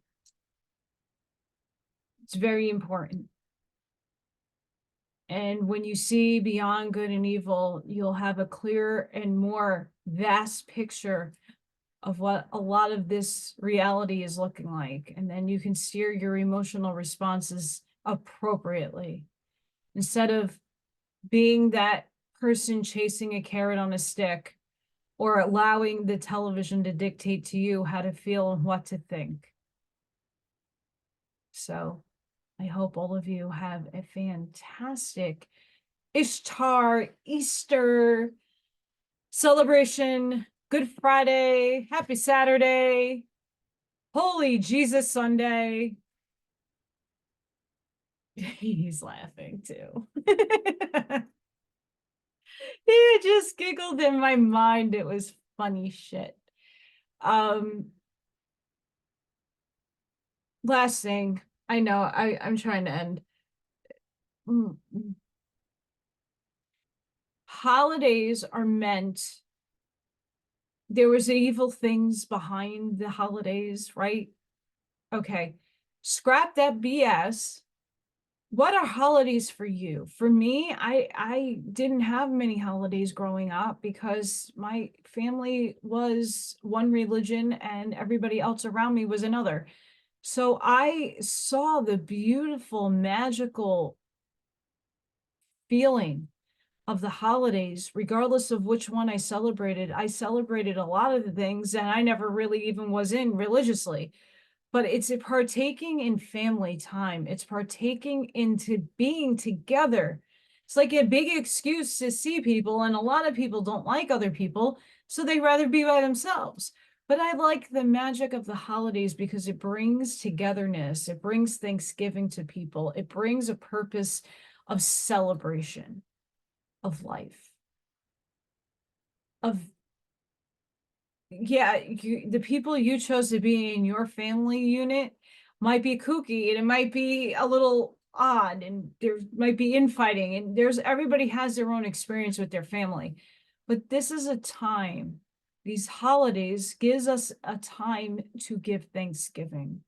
It's very important. And when you see beyond good and evil, you'll have a clearer and more vast picture of what a lot of this reality is looking like. And then you can steer your emotional responses appropriately. Instead of being that person chasing a carrot on a stick or allowing the television to dictate to you how to feel and what to think. So I hope all of you have a fantastic Ishtar Easter celebration. Good Friday. Happy Saturday. Holy Jesus Sunday. He's laughing too. He just giggled in my mind. It was funny shit. Last thing. I know I'm trying to end. Holidays are meant, there was evil things behind the holidays, right? Okay, scrap that BS. What are holidays for you? For me, I didn't have many holidays growing up because my family was one religion and everybody else around me was another. So I saw the beautiful, magical feeling of the holidays, regardless of which one I celebrated. I celebrated a lot of the things that I never really even was in religiously. But it's a partaking in family time. It's partaking into being together. It's like a big excuse to see people, and a lot of people don't like other people, so they rather be by themselves. But I like the magic of the holidays because it brings togetherness. It brings Thanksgiving to people. It brings a purpose of celebration of life, of yeah, the people you chose to be in your family unit might be kooky and it might be a little odd and there might be infighting and everybody has their own experience with their family. But this is a time, these holidays gives us a time to give Thanksgiving,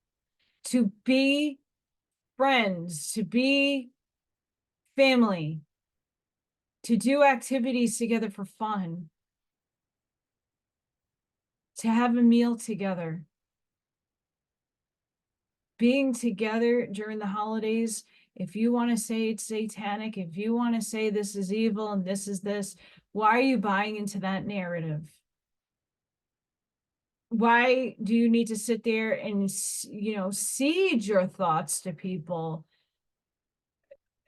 to be friends, to be family, to do activities together for fun, to have a meal together. Being together during the holidays, if you want to say it's satanic, if you want to say this is evil and this is this, why are you buying into that narrative? Why do you need to sit there and, siege your thoughts to people?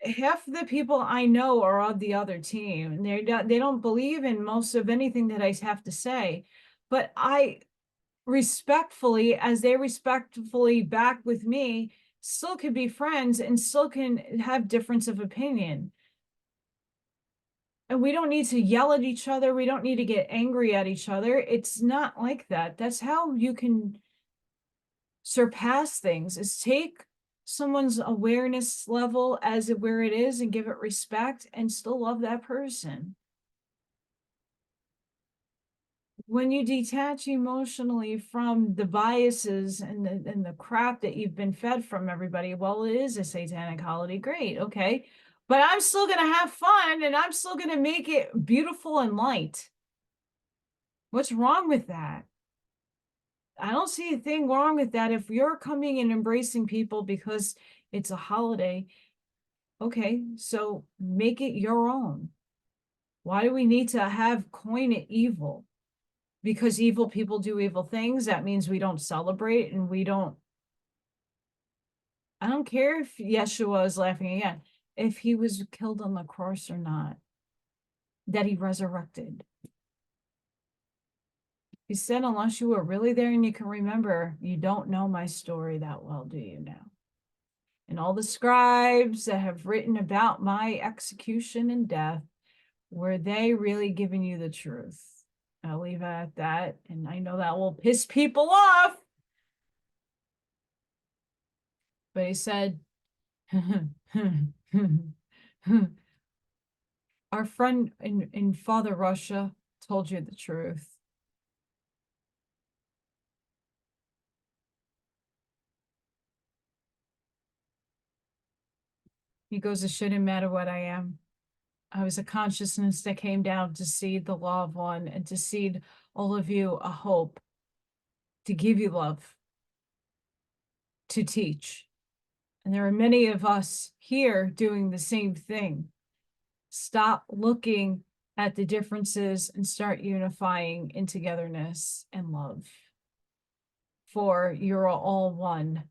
Half the people I know are on the other team, and they don't believe in most of anything that I have to say. But I respectfully, as they respectfully back with me, still could be friends and still can have difference of opinion. And we don't need to yell at each other. We don't need to get angry at each other. It's not like that. That's how you can surpass things, is take someone's awareness level as where it is and give it respect and still love that person. When you detach emotionally from the biases and the crap that you've been fed from everybody, well, it is a satanic holiday, great, okay, but I'm still going to have fun and I'm still going to make it beautiful and light. What's wrong with that? I don't see a thing wrong with that. If you're coming and embracing people because it's a holiday, okay, so make it your own. Why do we need to coin it evil? Because evil people do evil things, that means we don't celebrate and we don't. I don't care if Yeshua is laughing again, if he was killed on the cross or not, that he resurrected. He said, unless you were really there and you can remember, you don't know my story that well, do you now? And all the scribes that have written about my execution and death, were they really giving you the truth? I'll leave it at that. And I know that will piss people off. But he said, our friend in Father Russia told you the truth. He goes, it shouldn't matter what I am. I was a consciousness that came down to seed the law of one and to seed all of you a hope, to give you love, to teach. And there are many of us here doing the same thing. Stop looking at the differences and start unifying in togetherness and love. For you're all one.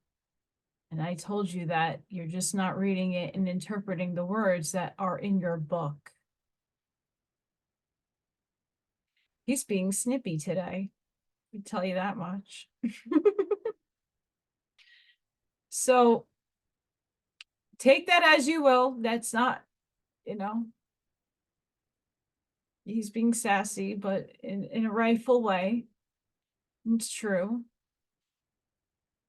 And I told you that you're just not reading it and interpreting the words that are in your book. He's being snippy today. I can tell you that much. So take that as you will. That's not, he's being sassy, but in a rightful way. It's true.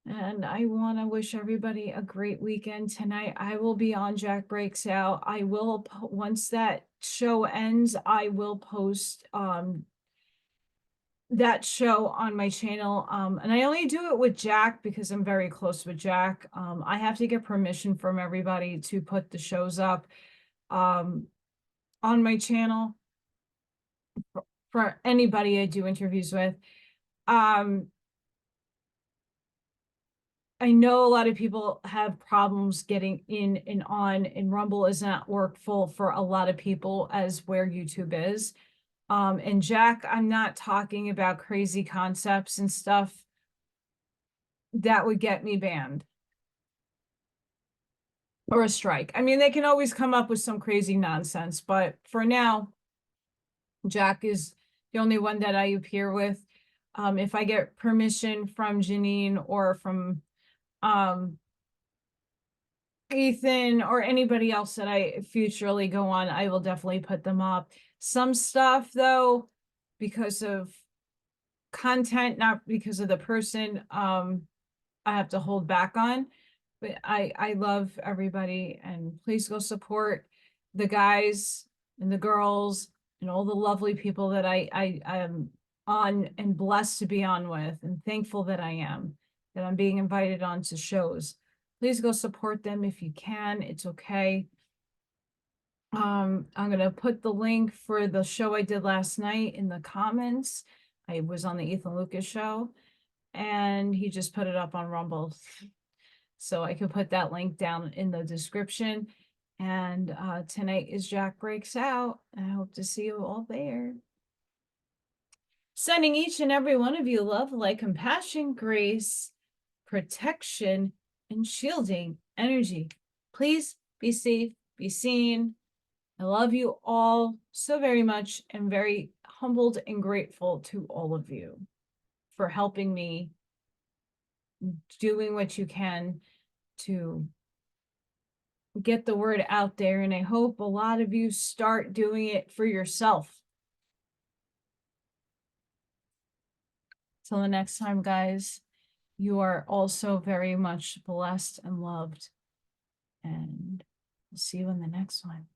And I want to wish everybody a great weekend tonight. I will be on Jack Breaks Out. I will, once that show ends, I will post that show on my channel. And I only do it with Jack because I'm very close with Jack. I have to get permission from everybody to put the shows up on my channel for anybody I do interviews with. I know a lot of people have problems getting in and on, and Rumble is not workful for a lot of people as where YouTube is. And Jack, I'm not talking about crazy concepts and stuff that would get me banned or a strike. I mean, they can always come up with some crazy nonsense, but for now, Jack is the only one that I appear with. If I get permission from Janine or from Ethan or anybody else that I futurely go on, I will definitely put them up. Some stuff though, because of content, not because of the person, I have to hold back on. But I love everybody, and please go support the guys and the girls and all the lovely people that I am on and blessed to be on with, and thankful that I am, that I'm being invited on to shows. Please go support them if you can. It's okay. I'm gonna put the link for the show I did last night in the comments. I was on the Ethan Lucas show, and he just put it up on Rumble. So I can put that link down in the description. And tonight is Jack Breaks Out. I hope to see you all there. Sending each and every one of you love, light, compassion, grace, protection, and shielding energy. Please be safe, be seen. I love you all so very much, and very humbled and grateful to all of you for helping me, doing what you can to get the word out there. And I hope a lot of you start doing it for yourself. Till the next time, guys, you are also very much blessed and loved. And we'll see you in the next one.